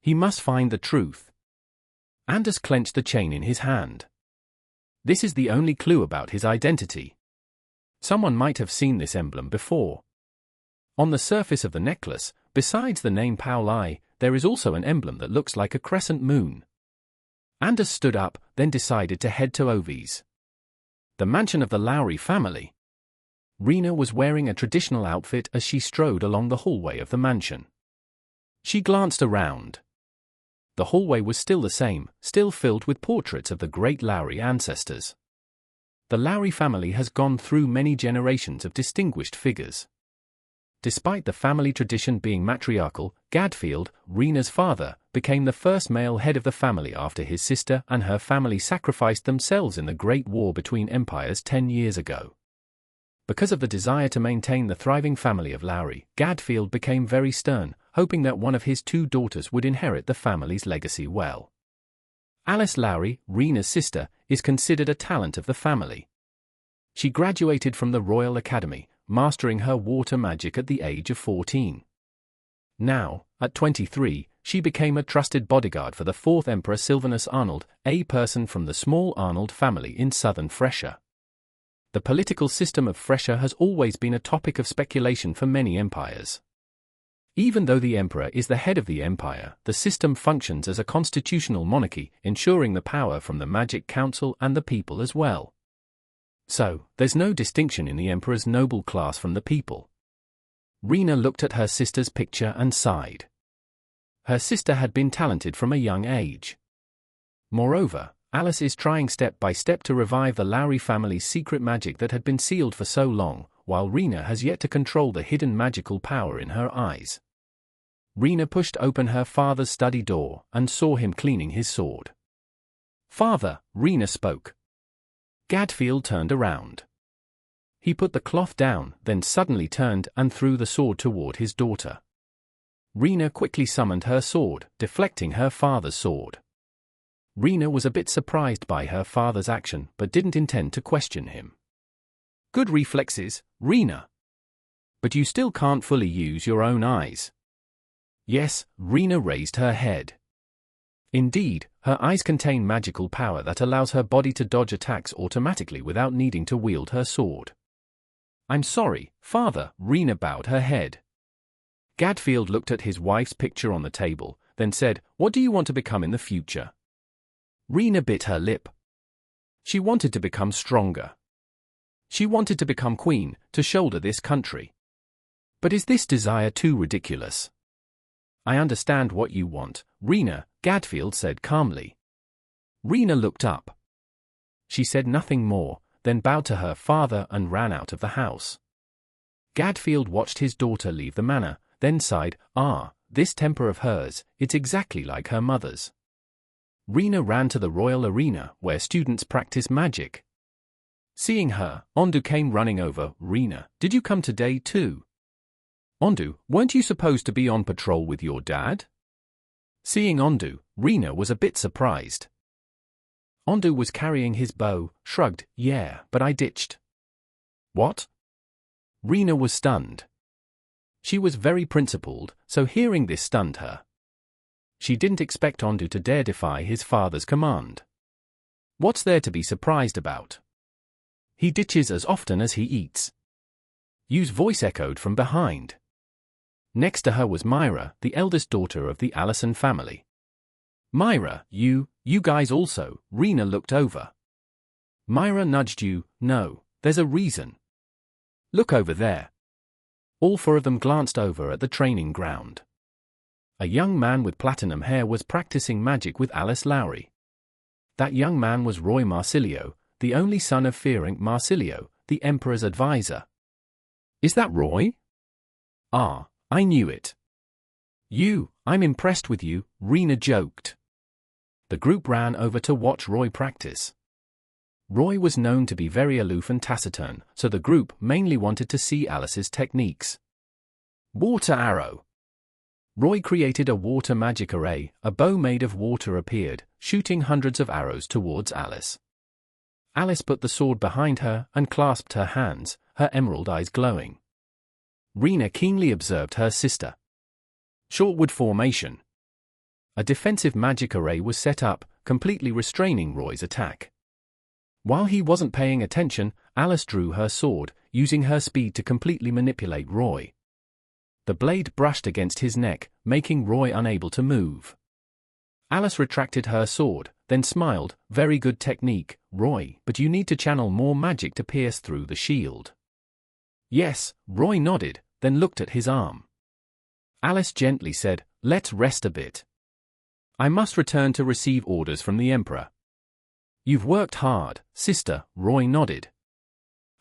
He must find the truth. Anders clenched the chain in his hand. This is the only clue about his identity. Someone might have seen this emblem before. On the surface of the necklace, besides the name Pauli, there is also an emblem that looks like a crescent moon. Anders stood up, then decided to head to Ovi's. The mansion of the Lowry family. Rina was wearing a traditional outfit as she strode along the hallway of the mansion. She glanced around. The hallway was still the same, still filled with portraits of the great Lowry ancestors. The Lowry family has gone through many generations of distinguished figures. Despite the family tradition being matriarchal, Gadfield, Rina's father, became the first male head of the family after his sister and her family sacrificed themselves in the Great War between empires 10 years ago. Because of the desire to maintain the thriving family of Lowry, Gadfield became very stern, hoping that one of his 2 daughters would inherit the family's legacy well. Alice Lowry, Rina's sister, is considered a talent of the family. She graduated from the Royal Academy, mastering her water magic at the age of 14. Now, at 23, she became a trusted bodyguard for the 4th Emperor Sylvanus Arnold, a person from the small Arnold family in southern Fressia. The political system of Fressia has always been a topic of speculation for many empires. Even though the emperor is the head of the empire, the system functions as a constitutional monarchy, ensuring the power from the Magic Council and the people as well. So, there's no distinction in the emperor's noble class from the people. Rina looked at her sister's picture and sighed. Her sister had been talented from a young age. Moreover, Alice is trying step by step to revive the Lowry family's secret magic that had been sealed for so long, while Rina has yet to control the hidden magical power in her eyes. Rina pushed open her father's study door and saw him cleaning his sword. "Father," Rina spoke. Gadfield turned around. He put the cloth down, then suddenly turned and threw the sword toward his daughter. Rina quickly summoned her sword, deflecting her father's sword. Rina was a bit surprised by her father's action but didn't intend to question him. "Good reflexes, Rina. But you still can't fully use your own eyes." "Yes," Rina raised her head. Indeed, her eyes contain magical power that allows her body to dodge attacks automatically without needing to wield her sword. "I'm sorry, father," Rina bowed her head. Gadfield looked at his wife's picture on the table, then said, "What do you want to become in the future?" Rina bit her lip. She wanted to become stronger. She wanted to become queen, to shoulder this country. But is this desire too ridiculous? "I understand what you want, Rina," Gadfield said calmly. Rina looked up. She said nothing more, then bowed to her father and ran out of the house. Gadfield watched his daughter leave the manor, then sighed, "This temper of hers, it's exactly like her mother's." Rina ran to the royal arena, where students practice magic. Seeing her, Ondu came running over. "Rina, did you come today too?" "Ondu, weren't you supposed to be on patrol with your dad?" Seeing Ondu, Rina was a bit surprised. Ondu was carrying his bow, shrugged, "Yeah, but I ditched." "What?" Rina was stunned. She was very principled, so hearing this stunned her. She didn't expect Ondu to dare defy his father's command. What's there to be surprised about? He ditches as often as he eats. Yu's voice echoed from behind. Next to her was Myra, the eldest daughter of the Allison family. "Myra, you guys also," Rina looked over. Myra nudged Yu. "No, there's a reason. Look over there." All four of them glanced over at the training ground. A young man with platinum hair was practicing magic with Alice Lowry. That young man was Roy Marsilio, the only son of fearing Marsilio, the Emperor's advisor. "Is that Roy?" I knew it." "I'm impressed with you," Rina joked. The group ran over to watch Roy practice. Roy was known to be very aloof and taciturn, so the group mainly wanted to see Alice's techniques. Water arrow. Roy created a water magic array. A bow made of water appeared, shooting hundreds of arrows towards Alice. Alice put the sword behind her and clasped her hands, her emerald eyes glowing. Rina keenly observed her sister. Shortwood formation. A defensive magic array was set up, completely restraining Roy's attack. While he wasn't paying attention, Alice drew her sword, using her speed to completely manipulate Roy. The blade brushed against his neck, making Roy unable to move. Alice retracted her sword, then smiled. "Very good technique, Roy, but you need to channel more magic to pierce through the shield." "Yes," Roy nodded, then looked at his arm. Alice gently said, "Let's rest a bit. I must return to receive orders from the Emperor." "You've worked hard, sister," Roy nodded.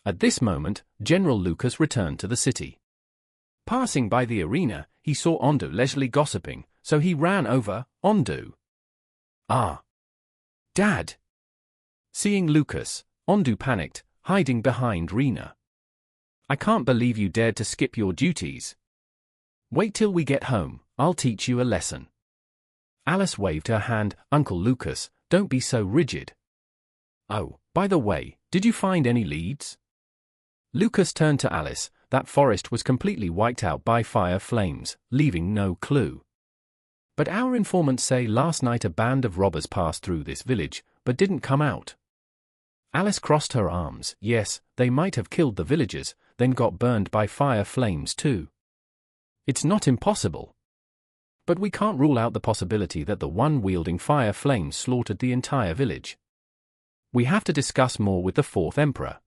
At this moment, General Lucas returned to the city. Passing by the arena, he saw Ondu leisurely gossiping, so he ran over. "Ondu." Dad." Seeing Lucas, Ondu panicked, hiding behind Rina. "I can't believe you dared to skip your duties. Wait till we get home, I'll teach you a lesson." Alice waved her hand. "Uncle Lucas, don't be so rigid. Oh, by the way, did you find any leads?" Lucas turned to Alice. That forest was completely wiped out by fire flames, leaving no clue. "But our informants say last night a band of robbers passed through this village, but didn't come out." Alice crossed her arms. "Yes, they might have killed the villagers, then got burned by fire flames too. It's not impossible. But we can't rule out the possibility that the one wielding fire flames slaughtered the entire village. We have to discuss more with the fourth emperor."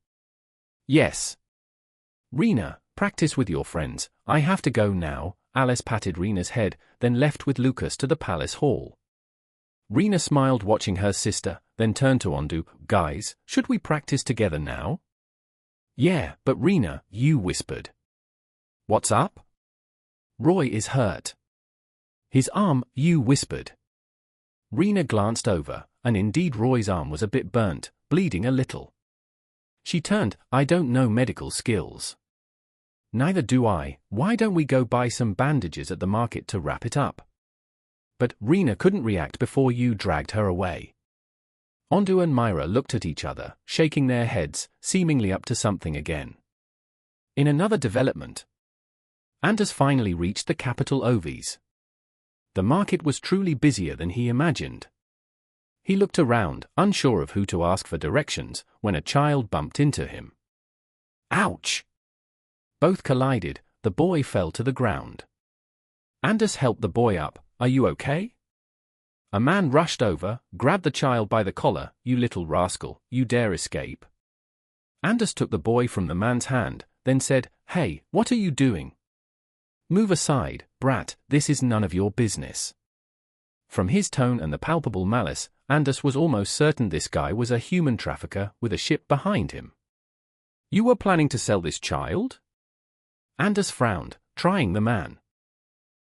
"Yes." "Rina, practice with your friends. I have to go now." Alice patted Rina's head, then left with Lucas to the palace hall. Rina smiled watching her sister, then turned to Ondu. "Guys, should we practice together now?" "Yeah, but Rina," Yu whispered. "What's up?" "Roy is hurt." "His arm," Yu whispered. Rina glanced over, and indeed Roy's arm was a bit burnt, bleeding a little. She turned. "I don't know medical skills." "Neither do I. Why don't we go buy some bandages at the market to wrap it up?" But Rina couldn't react before Yu dragged her away. Ondu and Myra looked at each other, shaking their heads, seemingly up to something again. In another development, Anders finally reached the capital Oves. The market was truly busier than he imagined. He looked around, unsure of who to ask for directions, when a child bumped into him. Ouch! Both collided, the boy fell to the ground. Anders helped the boy up. Are you okay? A man rushed over, grabbed the child by the collar. You little rascal, you dare escape. Anders took the boy from the man's hand, then said, Hey, what are you doing? Move aside, brat, this is none of your business. From his tone and the palpable malice, Anders was almost certain this guy was a human trafficker with a ship behind him. You were planning to sell this child? Anders frowned, trying the man.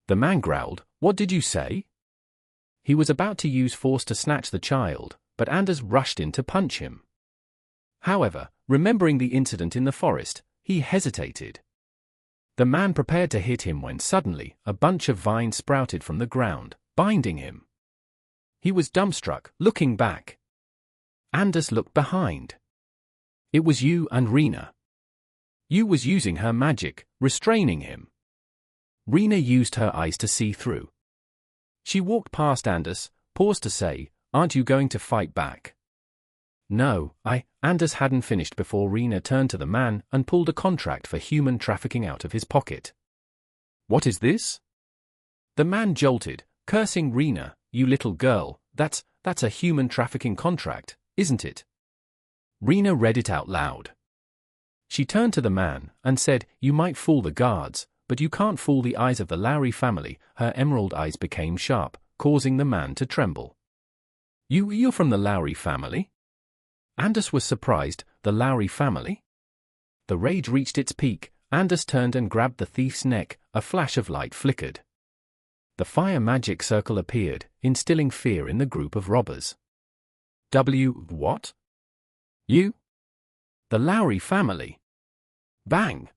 The man growled, What did you say? He was about to use force to snatch the child, but Anders rushed in to punch him. However, remembering the incident in the forest, he hesitated. The man prepared to hit him when suddenly a bunch of vines sprouted from the ground, binding him. He was dumbstruck, looking back. Anders looked behind. It was you and Rina. You was using her magic, restraining him. Rina used her eyes to see through. She walked past Anders, paused to say, Aren't you going to fight back? No, Anders hadn't finished before Rina turned to the man and pulled a contract for human trafficking out of his pocket. What is this? The man jolted, cursing Rina, You little girl, that's a human trafficking contract, isn't it? Rina read it out loud. She turned to the man and said, You might fool the guards, but you can't fool the eyes of the Lowry family. Her emerald eyes became sharp, causing the man to tremble. You're from the Lowry family? Anders was surprised. The Lowry family? The rage reached its peak. Anders turned and grabbed the thief's neck. A flash of light flickered. The fire magic circle appeared, instilling fear in the group of robbers. What? You? The Lowry family? Bang!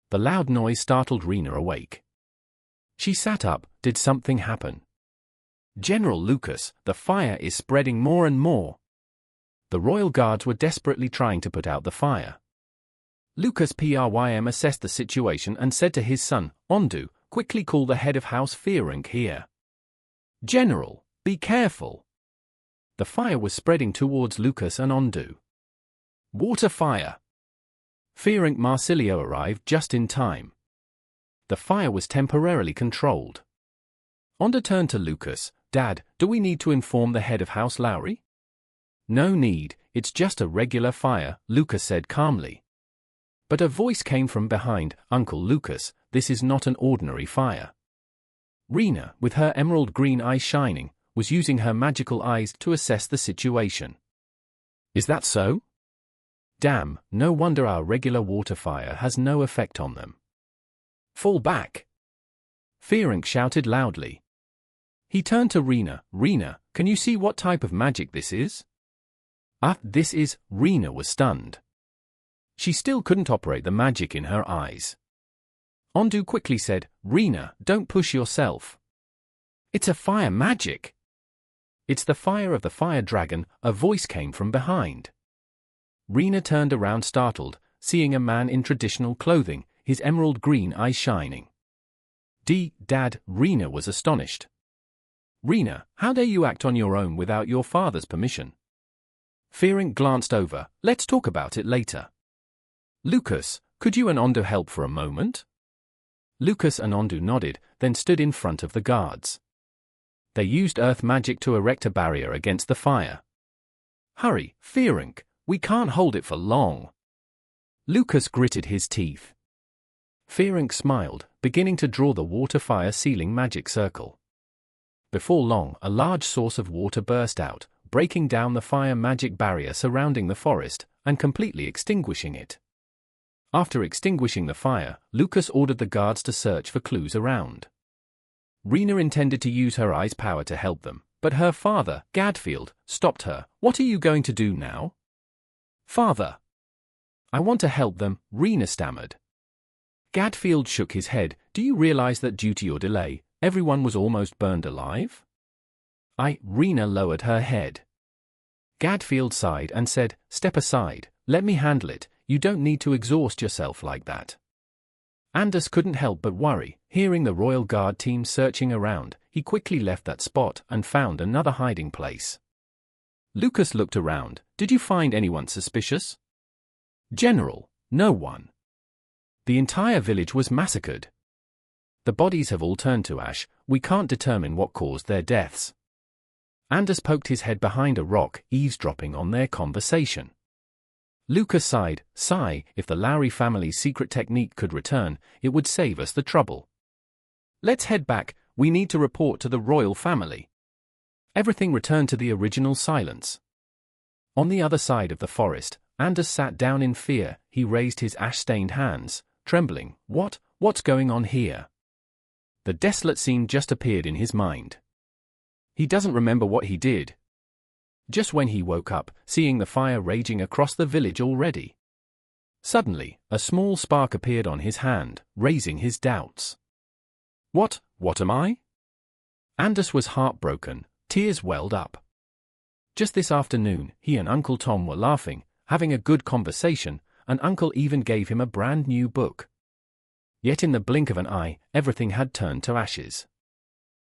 The loud noise startled Rina awake. She sat up. Did something happen? General Lucas, the fire is spreading more and more. The royal guards were desperately trying to put out the fire. Lucas Prym assessed the situation and said to his son, Ondu, quickly call the head of House Fearing here. General, be careful. The fire was spreading towards Lucas and Ondu. Water fire. Fearing Marsilio arrived just in time. The fire was temporarily controlled. Ondu turned to Lucas, Dad, do we need to inform the head of House Lowry? No need, it's just a regular fire, Lucas said calmly. But a voice came from behind, Uncle Lucas, this is not an ordinary fire. Rina, with her emerald green eyes shining, was using her magical eyes to assess the situation. Is that so? Damn, no wonder our regular water fire has no effect on them. Fall back! Fearing shouted loudly. He turned to Rina. Rina, can you see what type of magic this is? This is. Rina was stunned. She still couldn't operate the magic in her eyes. Ondu quickly said, Rina, don't push yourself. It's a fire magic. It's the fire of the fire dragon, a voice came from behind. Rina turned around startled, seeing a man in traditional clothing, his emerald green eyes shining. Dad, Rina was astonished. Rina, how dare you act on your own without your father's permission? Fearing glanced over, let's talk about it later. Lucas, could you and Ondu help for a moment? Lucas and Ondu nodded, then stood in front of the guards. They used earth magic to erect a barrier against the fire. Hurry, Fearing, we can't hold it for long. Lucas gritted his teeth. Fearing smiled, beginning to draw the water fire ceiling magic circle. Before long, a large source of water burst out, breaking down the fire magic barrier surrounding the forest, and completely extinguishing it. After extinguishing the fire, Lucas ordered the guards to search for clues around. Rina intended to use her eyes' power to help them, but her father, Gadfield, stopped her. What are you going to do now? Father. I want to help them, Rina stammered. Gadfield shook his head. Do you realize that due to your delay, everyone was almost burned alive? Rina lowered her head. Gadfield sighed and said, Step aside, let me handle it, you don't need to exhaust yourself like that. Anders couldn't help but worry. Hearing the Royal Guard team searching around, he quickly left that spot and found another hiding place. Lucas looked around. Did you find anyone suspicious? General, no one. The entire village was massacred. The bodies have all turned to ash. We can't determine what caused their deaths. Anders poked his head behind a rock, eavesdropping on their conversation. Lucas sighed. Sigh, if the Lowry family's secret technique could return, it would save us the trouble. Let's head back. We need to report to the royal family. Everything returned to the original silence. On the other side of the forest, Anders sat down in fear. He raised his ash-stained hands, trembling. What's going on here? The desolate scene just appeared in his mind. He doesn't remember what he did. Just when he woke up, seeing the fire raging across the village already. Suddenly, a small spark appeared on his hand, raising his doubts. What am I? Anders was heartbroken, tears welled up. Just this afternoon, he and Uncle Tom were laughing, having a good conversation, and Uncle even gave him a brand new book. Yet in the blink of an eye, everything had turned to ashes.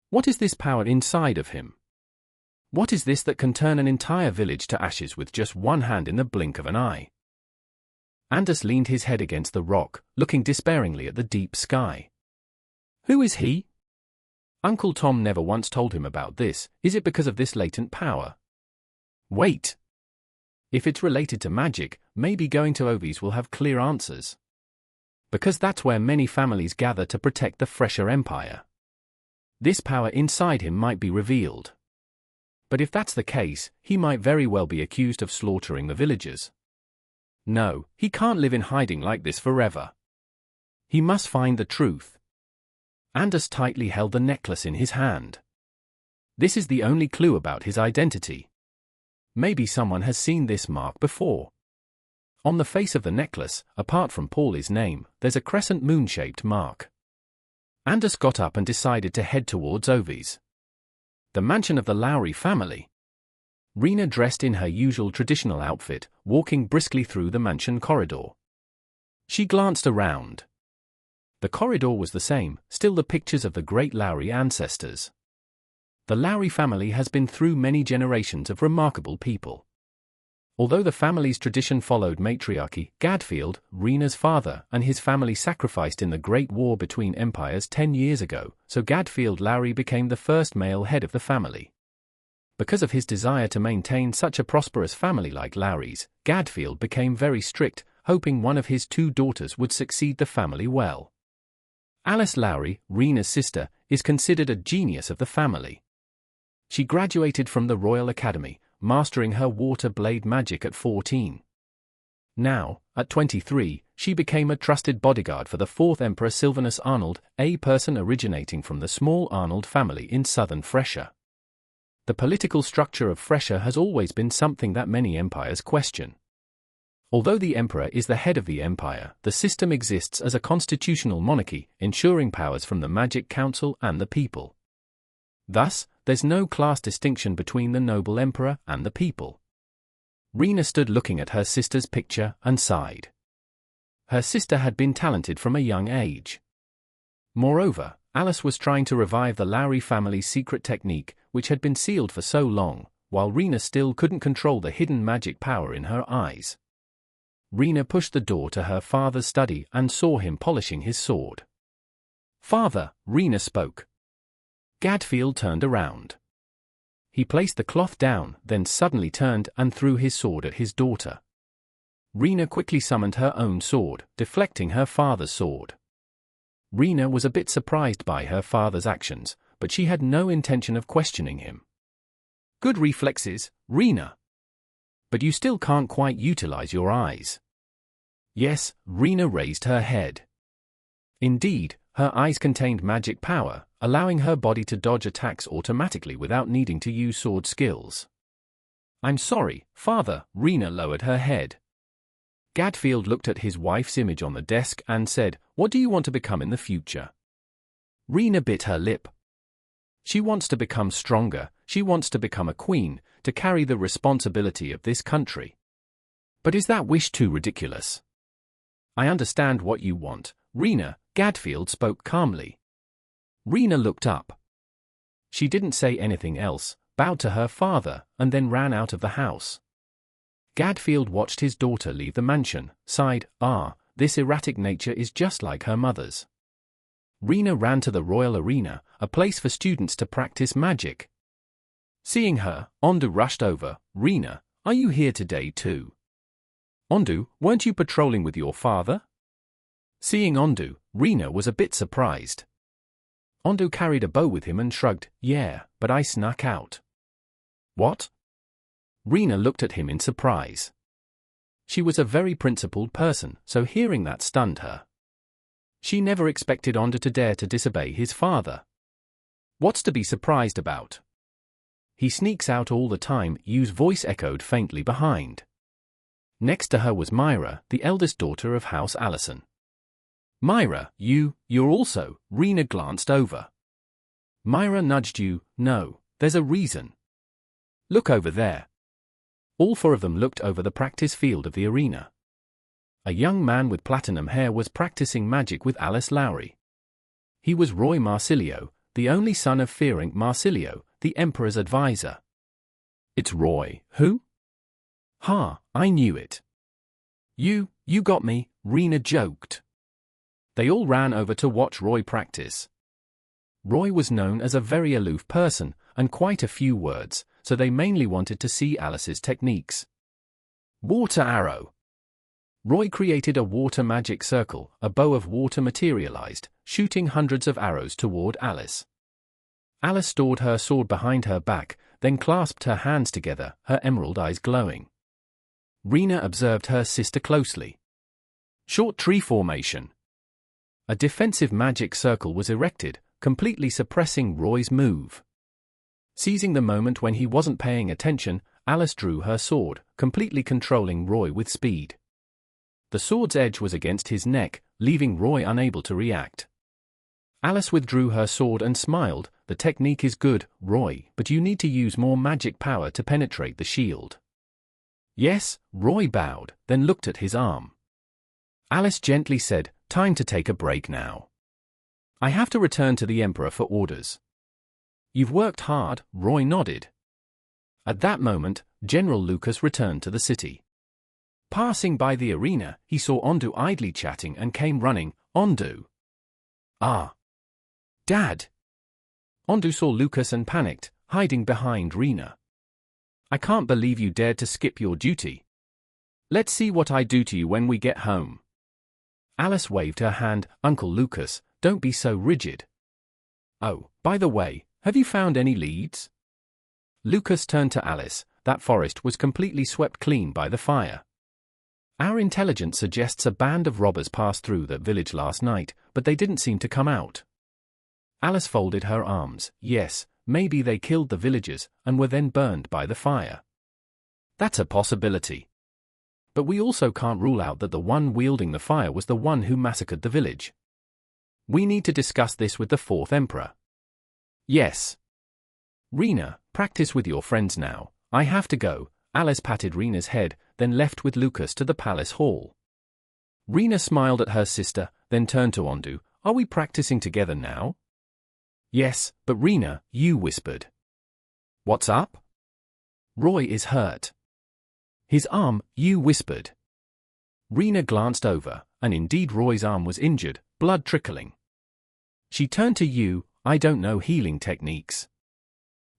What is this power inside of him? What is this that can turn an entire village to ashes with just one hand in the blink of an eye? Anders leaned his head against the rock, looking despairingly at the deep sky. Who is he? Uncle Tom never once told him about this. Is it because of this latent power? Wait. If it's related to magic, maybe going to Ovi's will have clear answers. Because that's where many families gather to protect the Fressia Empire. This power inside him might be revealed. But if that's the case, he might very well be accused of slaughtering the villagers. No, he can't live in hiding like this forever. He must find the truth. Anders tightly held the necklace in his hand. This is the only clue about his identity. Maybe someone has seen this mark before. On the face of the necklace, apart from Paulie's name, there's a crescent moon-shaped mark. Anders got up and decided to head towards Ovi's. The mansion of the Lowry family. Rina dressed in her usual traditional outfit, walking briskly through the mansion corridor. She glanced around. The corridor was the same, still the pictures of the great Lowry ancestors. The Lowry family has been through many generations of remarkable people. Although the family's tradition followed matriarchy, Gadfield, Rina's father, and his family sacrificed in the Great War between empires 10 years ago, so Gadfield Lowry became the first male head of the family. Because of his desire to maintain such a prosperous family like Lowry's, Gadfield became very strict, hoping one of his 2 daughters would succeed the family well. Alice Lowry, Rina's sister, is considered a genius of the family. She graduated from the Royal Academy, mastering her water blade magic at 14. Now, at 23, she became a trusted bodyguard for the 4th Emperor Sylvanus Arnold, a person originating from the small Arnold family in southern Fressia. The political structure of Fressia has always been something that many empires question. Although the emperor is the head of the empire, the system exists as a constitutional monarchy, ensuring powers from the Magic Council and the people. Thus, there's no class distinction between the noble emperor and the people. Rina stood looking at her sister's picture and sighed. Her sister had been talented from a young age. Moreover, Alice was trying to revive the Lowry family's secret technique, which had been sealed for so long, while Rina still couldn't control the hidden magic power in her eyes. Rina pushed the door to her father's study and saw him polishing his sword. "Father," Rina spoke. Gadfield turned around. He placed the cloth down, then suddenly turned and threw his sword at his daughter. Rina quickly summoned her own sword, deflecting her father's sword. Rina was a bit surprised by her father's actions, but she had no intention of questioning him. "Good reflexes, Rina. But you still can't quite utilize your eyes." "Yes," Rina raised her head. Indeed, her eyes contained magic power, allowing her body to dodge attacks automatically without needing to use sword skills. "I'm sorry, father," Rina lowered her head. Gadfield looked at his wife's image on the desk and said, "What do you want to become in the future?" Rina bit her lip. She wants to become stronger, she wants to become a queen, to carry the responsibility of this country. "But is that wish too ridiculous?" "I understand what you want," Rina, Gadfield spoke calmly. Rina looked up. She didn't say anything else, bowed to her father, and then ran out of the house. Gadfield watched his daughter leave the mansion, sighed, this erratic nature is just like her mother's. Rina ran to the royal arena, a place for students to practice magic. Seeing her, Ondu rushed over. Rina, are you here today too? Ondu, weren't you patrolling with your father? Seeing Ondu, Rina was a bit surprised. Ondu carried a bow with him and shrugged, yeah, but I snuck out. What? Rina looked at him in surprise. She was a very principled person, so hearing that stunned her. She never expected Ondu to dare to disobey his father. What's to be surprised about? He sneaks out all the time, Yu's voice echoed faintly behind. Next to her was Myra, the eldest daughter of House Allison. Myra, you're also, Rina glanced over. Myra nudged Yu, no, there's a reason. Look over there. All four of them looked over the practice field of the arena. A young man with platinum hair was practicing magic with Alice Lowry. He was Roy Marsilio, the only son of fearing Marsilio, the Emperor's advisor. It's Roy, who? Ha, I knew it. You got me, Rina joked. They all ran over to watch Roy practice. Roy was known as a very aloof person, and quite a few words, so they mainly wanted to see Alice's techniques. Water arrow. Roy created a water magic circle, a bow of water materialized, shooting hundreds of arrows toward Alice. Alice stored her sword behind her back, then clasped her hands together, her emerald eyes glowing. Rina observed her sister closely. Short tree formation. A defensive magic circle was erected, completely suppressing Roy's move. Seizing the moment when he wasn't paying attention, Alice drew her sword, completely controlling Roy with speed. The sword's edge was against his neck, leaving Roy unable to react. Alice withdrew her sword and smiled, the technique is good, Roy, but you need to use more magic power to penetrate the shield. Yes, Roy bowed, then looked at his arm. Alice gently said, time to take a break now. I have to return to the Emperor for orders. You've worked hard, Roy nodded. At that moment, General Lucas returned to the city. Passing by the arena, he saw Ondu idly chatting and came running. Ondu. Dad. Ondu saw Lucas and panicked, hiding behind Rina. I can't believe you dared to skip your duty. Let's see what I do to you when we get home. Alice waved her hand. Uncle Lucas, don't be so rigid. Oh, by the way, have you found any leads? Lucas turned to Alice. That forest was completely swept clean by the fire. Our intelligence suggests a band of robbers passed through that village last night, but they didn't seem to come out. Alice folded her arms. Yes, maybe they killed the villagers and were then burned by the fire. That's a possibility. But we also can't rule out that the one wielding the fire was the one who massacred the village. We need to discuss this with the fourth emperor. Yes. Rina, practice with your friends now. I have to go. Alice patted Rina's head, then left with Lucas to the palace hall. Rina smiled at her sister, then turned to Ondu. Are we practicing together now? Yes, but Rina, you whispered. What's up? Roy is hurt. His arm, you whispered. Rina glanced over, and indeed Roy's arm was injured, blood trickling. She turned to you. I don't know healing techniques.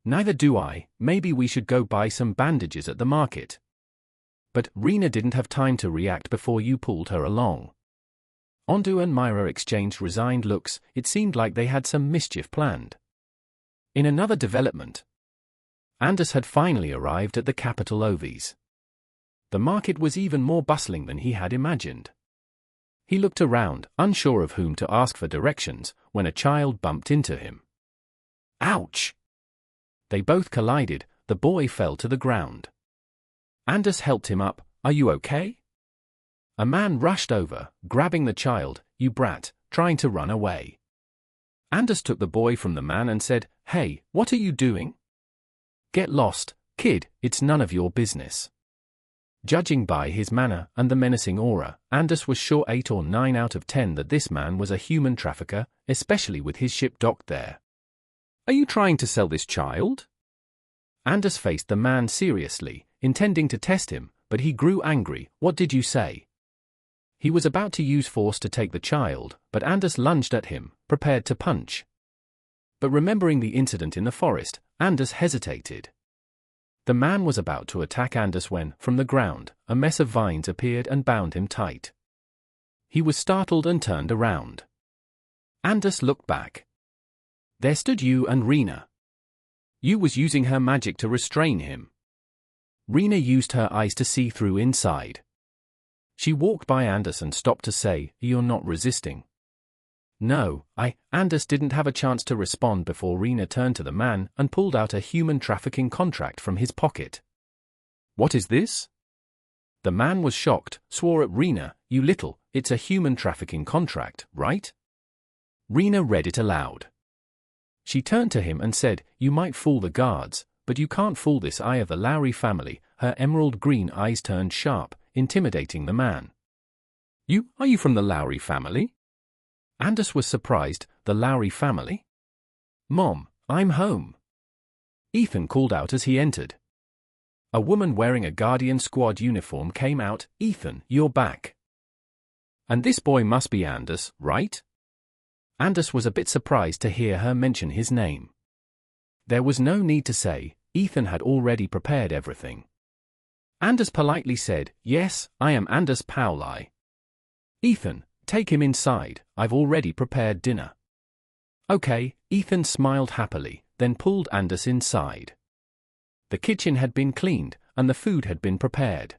Neither do I, maybe we should go buy some bandages at the market. But Rina didn't have time to react before you pulled her along. Ondu and Myra exchanged resigned looks. It seemed like they had some mischief planned. In another development, Anders had finally arrived at the capital Ovis. The market was even more bustling than he had imagined. He looked around, unsure of whom to ask for directions, when a child bumped into him. Ouch! They both collided. The boy fell to the ground. Anders helped him up. Are you okay? A man rushed over, grabbing the child. You brat, trying to run away. Anders took the boy from the man and said, Hey, what are you doing? Get lost, kid, it's none of your business. Judging by his manner and the menacing aura, Anders was sure 8 or 9 out of 10 that this man was a human trafficker, especially with his ship docked there. "Are you trying to sell this child?" Anders faced the man seriously, intending to test him, but he grew angry. "What did you say?" He was about to use force to take the child, but Anders lunged at him, prepared to punch. But remembering the incident in the forest, Anders hesitated. The man was about to attack Anders when, from the ground, a mess of vines appeared and bound him tight. He was startled and turned around. Anders looked back. There stood Yu and Rina. Yu was using her magic to restrain him. Rina used her eyes to see through inside. She walked by Anders and stopped to say, "You're not resisting." "No, Anders didn't have a chance to respond before Rina turned to the man and pulled out a human trafficking contract from his pocket. "What is this?" The man was shocked, swore at Rina, "You little, it's a human trafficking contract, right?" Rina read it aloud. She turned to him and said, "You might fool the guards, but you can't fool this eye of the Lowry family." Her emerald green eyes turned sharp, intimidating the man. Are you from the Lowry family?" Anders was surprised. "The Lowry family? Mom, I'm home." Ethan called out as he entered. A woman wearing a Guardian Squad uniform came out. "Ethan, you're back. And this boy must be Anders, right?" Anders was a bit surprised to hear her mention his name. There was no need to say, Ethan had already prepared everything. Anders politely said, "Yes, I am Anders Powley." "Ethan, take him inside, I've already prepared dinner." "Okay," Ethan smiled happily, then pulled Anders inside. The kitchen had been cleaned, and the food had been prepared.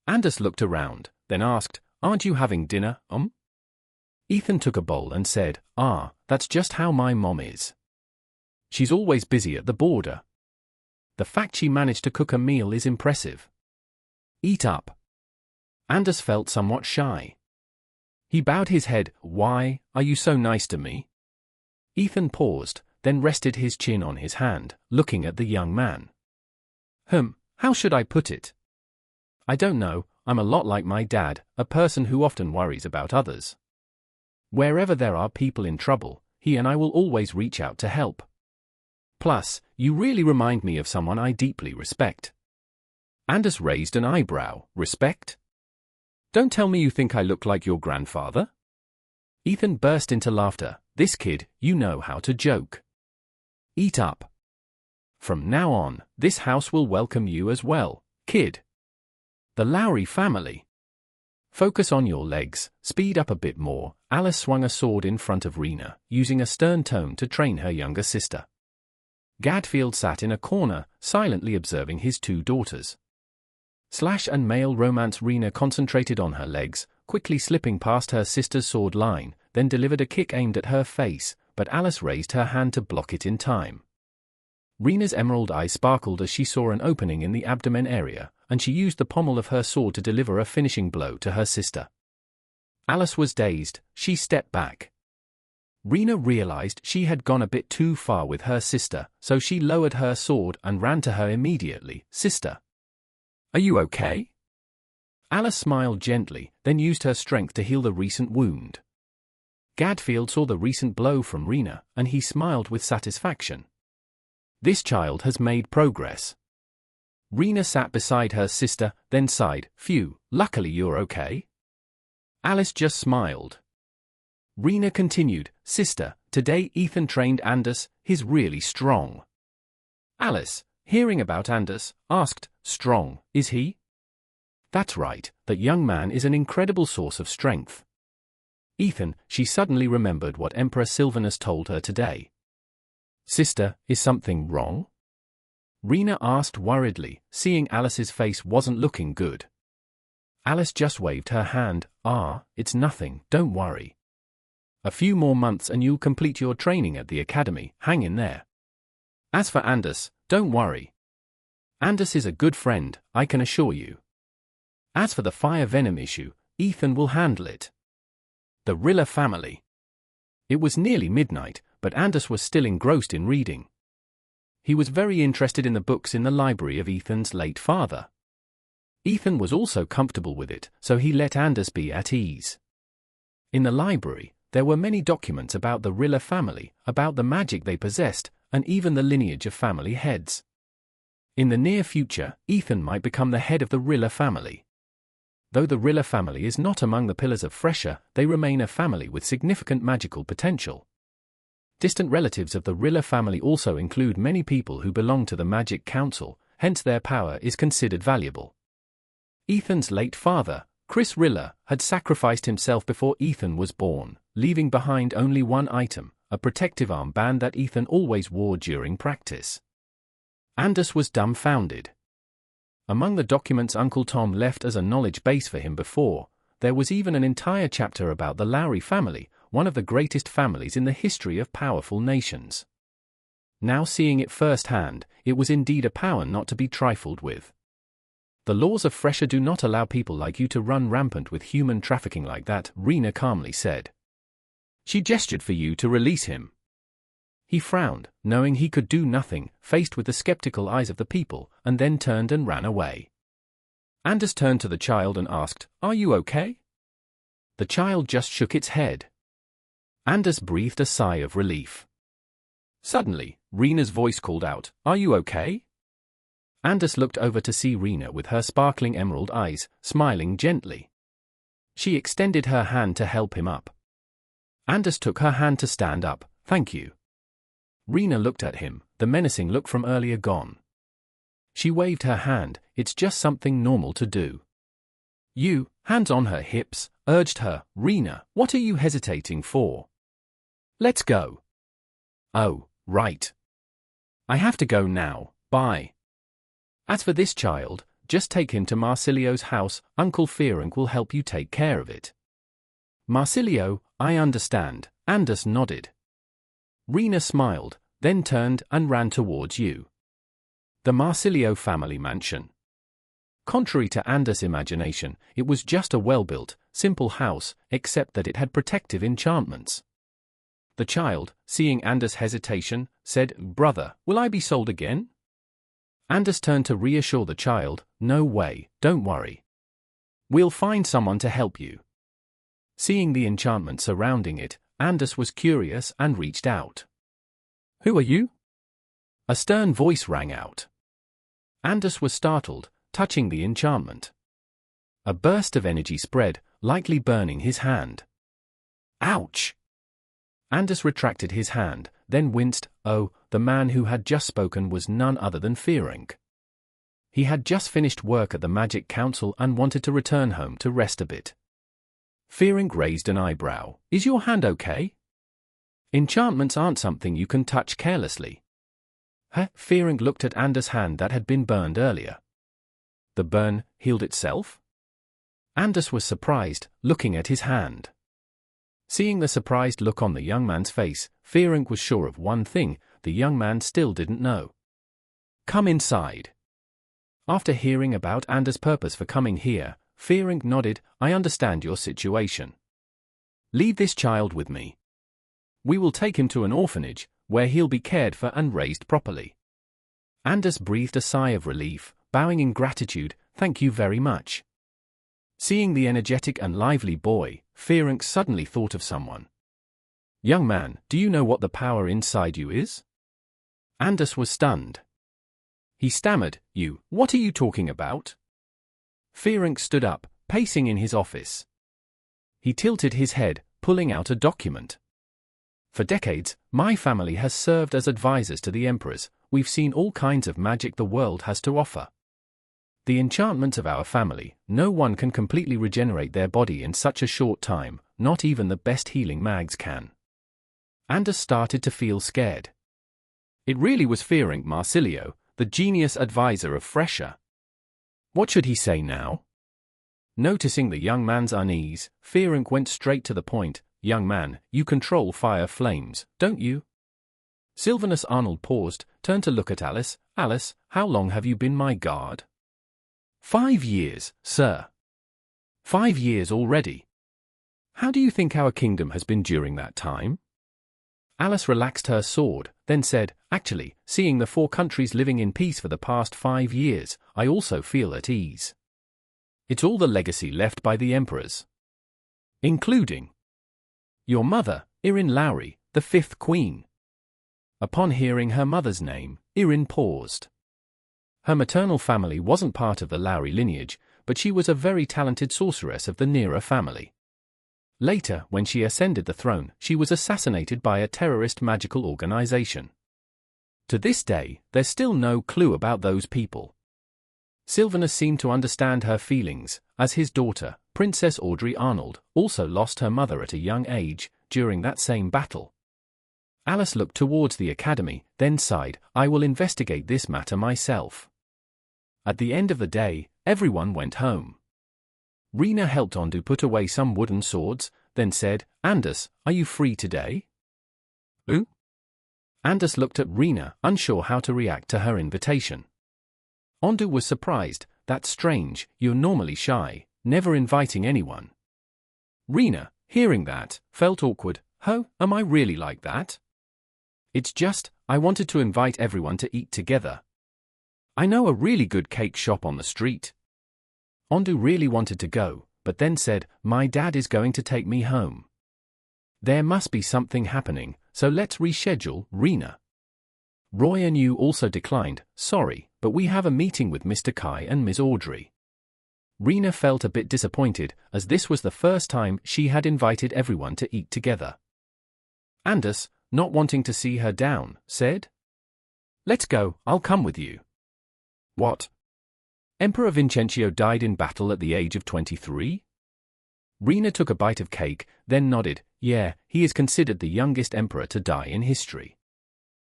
Anders looked around, then asked, "Aren't you having dinner, Ethan took a bowl and said, That's just how my mom is. She's always busy at the border. The fact she managed to cook a meal is impressive. Eat up." Anders felt somewhat shy. He bowed his head. "Why are you so nice to me?" Ethan paused, then rested his chin on his hand, looking at the young man. How should I put it? I don't know, I'm a lot like my dad, a person who often worries about others. Wherever there are people in trouble, he and I will always reach out to help. Plus, you really remind me of someone I deeply respect." Anders raised an eyebrow. "Respect? Don't tell me you think I look like your grandfather?" Ethan burst into laughter. "This kid, you know how to joke. Eat up. From now on, this house will welcome you as well, kid. The Lowry family. Focus on your legs, speed up a bit more." Alice swung a sword in front of Rina, using a stern tone to train her younger sister. Gadfield sat in a corner, silently observing his 2 daughters. Slash and male romance. Rina concentrated on her legs, quickly slipping past her sister's sword line, then delivered a kick aimed at her face, but Alice raised her hand to block it in time. Rina's emerald eyes sparkled as she saw an opening in the abdomen area, and she used the pommel of her sword to deliver a finishing blow to her sister. Alice was dazed. She stepped back. Rina realized she had gone a bit too far with her sister, so she lowered her sword and ran to her immediately. "Sister, are you okay?" Alice smiled gently, then used her strength to heal the recent wound. Gadfield saw the recent blow from Rina, and he smiled with satisfaction. This child has made progress. Rina sat beside her sister, then sighed, "Phew, luckily you're okay." Alice just smiled. Rina continued, "Sister, today Ethan trained Anders, he's really strong." Alice, hearing about Anders, asked, "Strong, is he?" "That's right, that young man is an incredible source of strength." Ethan, she suddenly remembered what Emperor Sylvanus told her today. "Sister, is something wrong?" Rina asked worriedly, seeing Alice's face wasn't looking good. Alice just waved her hand. It's nothing, don't worry. A few more months and you'll complete your training at the academy, hang in there. As for Anders, don't worry. Anders is a good friend, I can assure you. As for the fire venom issue, Ethan will handle it." The Rilla family. It was nearly midnight, but Anders was still engrossed in reading. He was very interested in the books in the library of Ethan's late father. Ethan was also comfortable with it, so he let Anders be at ease. In the library, there were many documents about the Rilla family, about the magic they possessed, and even the lineage of family heads. In the near future, Ethan might become the head of the Rilla family. Though the Rilla family is not among the pillars of Fressia, they remain a family with significant magical potential. Distant relatives of the Rilla family also include many people who belong to the Magic Council, hence their power is considered valuable. Ethan's late father, Chris Rilla, had sacrificed himself before Ethan was born, leaving behind only one item, a protective armband that Ethan always wore during practice. Anders was dumbfounded. Among the documents Uncle Tom left as a knowledge base for him before, there was even an entire chapter about the Lowry family, one of the greatest families in the history of powerful nations. Now seeing it firsthand, it was indeed a power not to be trifled with. The laws of Fressia do not allow people like you to run rampant with human trafficking like that, Rina calmly said. She gestured for you to release him. He frowned, knowing he could do nothing, faced with the skeptical eyes of the people, and then turned and ran away. Anders turned to the child and asked, "Are you okay?" The child just shook its head. Anders breathed a sigh of relief. Suddenly, Rina's voice called out, "Are you okay?" Anders looked over to see Rina with her sparkling emerald eyes, smiling gently. She extended her hand to help him up. Anders took her hand to stand up. "Thank you." Rina looked at him, the menacing look from earlier gone. She waved her hand. "It's just something normal to do." "You," hands on her hips, urged her. "Rina, what are you hesitating for? Let's go." "Oh, right. I have to go now, bye. As for this child, just take him to Marsilio's house, Uncle Fearonk will help you take care of it." "Marsilio, I understand," Anders nodded. Rina smiled, then turned and ran towards you. The Marsilio family mansion. Contrary to Anders' imagination, it was just a well-built, simple house, except that it had protective enchantments. The child, seeing Anders' hesitation, said, "Brother, will I be sold again?" Anders turned to reassure the child, "No way, don't worry. We'll find someone to help you." Seeing the enchantment surrounding it, Anders was curious and reached out. "Who are you?" A stern voice rang out. Anders was startled, touching the enchantment. A burst of energy spread, lightly burning his hand. "Ouch!" Anders retracted his hand, then winced. Oh, the man who had just spoken was none other than Fearonk. He had just finished work at the Magic Council and wanted to return home to rest a bit. Fearonk raised an eyebrow. "Is your hand okay? Enchantments aren't something you can touch carelessly." Fearonk looked at Anders' hand that had been burned earlier. The burn healed itself? Anders was surprised, looking at his hand. Seeing the surprised look on the young man's face, Fearonk was sure of one thing: the young man still didn't know. "Come inside." After hearing about Anders' purpose for coming here, Fearonk nodded. "I understand your situation. Leave this child with me. We will take him to an orphanage, where he'll be cared for and raised properly." Anders breathed a sigh of relief, bowing in gratitude. "Thank you very much." Seeing the energetic and lively boy, Fearonk suddenly thought of someone. "Young man, do you know what the power inside you is?" Anders was stunned. He stammered, What are you talking about?" Fearonk stood up, pacing in his office. He tilted his head, pulling out a document. "For decades, my family has served as advisors to the emperors. We've seen all kinds of magic the world has to offer. The enchantments of our family, no one can completely regenerate their body in such a short time, not even the best healing mags can." Anders started to feel scared. It really was Fearonk Marsilio, the genius advisor of Fressia. What should he say now? Noticing the young man's unease, Fearonk went straight to the point. "Young man, you control fire flames, don't you?" Sylvanus Arnold paused, turned to look at Alice. "Alice, how long have you been my guard?" 5 years, sir." 5 years already? How do you think our kingdom has been during that time? Alice relaxed her sword, then said, "Actually, seeing the 4 countries living in peace for the past 5 years, I also feel at ease. It's all the legacy left by the emperors. Including your mother, Irin Lowry, the fifth queen. Upon hearing her mother's name, Irin paused. Her maternal family wasn't part of the Lowry lineage, but she was a very talented sorceress of the nearer family. Later, when she ascended the throne, she was assassinated by a terrorist magical organization. To this day, there's still no clue about those people. Sylvanus seemed to understand her feelings, as his daughter, Princess Audrey Arnold, also lost her mother at a young age, during that same battle. Alice looked towards the academy, then sighed, I will investigate this matter myself. At the end of the day, everyone went home. Rina helped Ondu put away some wooden swords, then said, Anders, are you free today? Who? Anders looked at Rina, unsure how to react to her invitation. Ondu was surprised. That's strange, you're normally shy, never inviting anyone. Rina, hearing that, felt awkward. Oh, am I really like that? It's just, I wanted to invite everyone to eat together. I know a really good cake shop on the street. Ondu really wanted to go, but then said, my dad is going to take me home. There must be something happening, so let's reschedule, Rina. Roy and you also declined, sorry, but we have a meeting with Mr. Kai and Ms. Audrey. Rina felt a bit disappointed, as this was the first time she had invited everyone to eat together. Anders, not wanting to see her down, said, let's go, I'll come with you. What? Emperor Vincentio died in battle at the age of 23? Rina took a bite of cake, then nodded, yeah, he is considered the youngest emperor to die in history.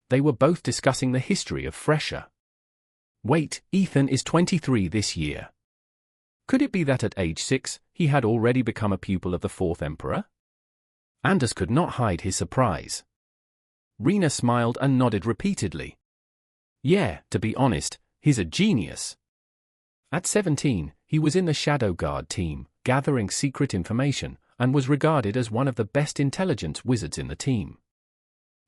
They were both discussing the history of Fressia. Wait, Ethan is 23 this year. Could it be that at age 6, he had already become a pupil of the fourth emperor? Anders could not hide his surprise. Rina smiled and nodded repeatedly. Yeah, to be honest, he's a genius. At 17, he was in the Shadow Guard team, gathering secret information, and was regarded as one of the best intelligence wizards in the team.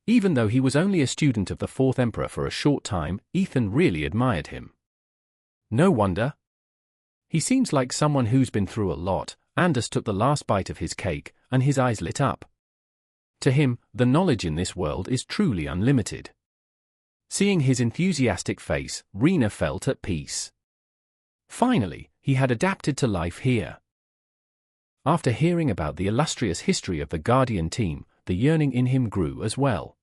Even though he was only a student of the fourth emperor for a short time, Ethan really admired him. No wonder. He seems like someone who's been through a lot. Anders took the last bite of his cake, and his eyes lit up. To him, the knowledge in this world is truly unlimited. Seeing his enthusiastic face, Rina felt at peace. Finally, he had adapted to life here. After hearing about the illustrious history of the Guardian team, the yearning in him grew as well.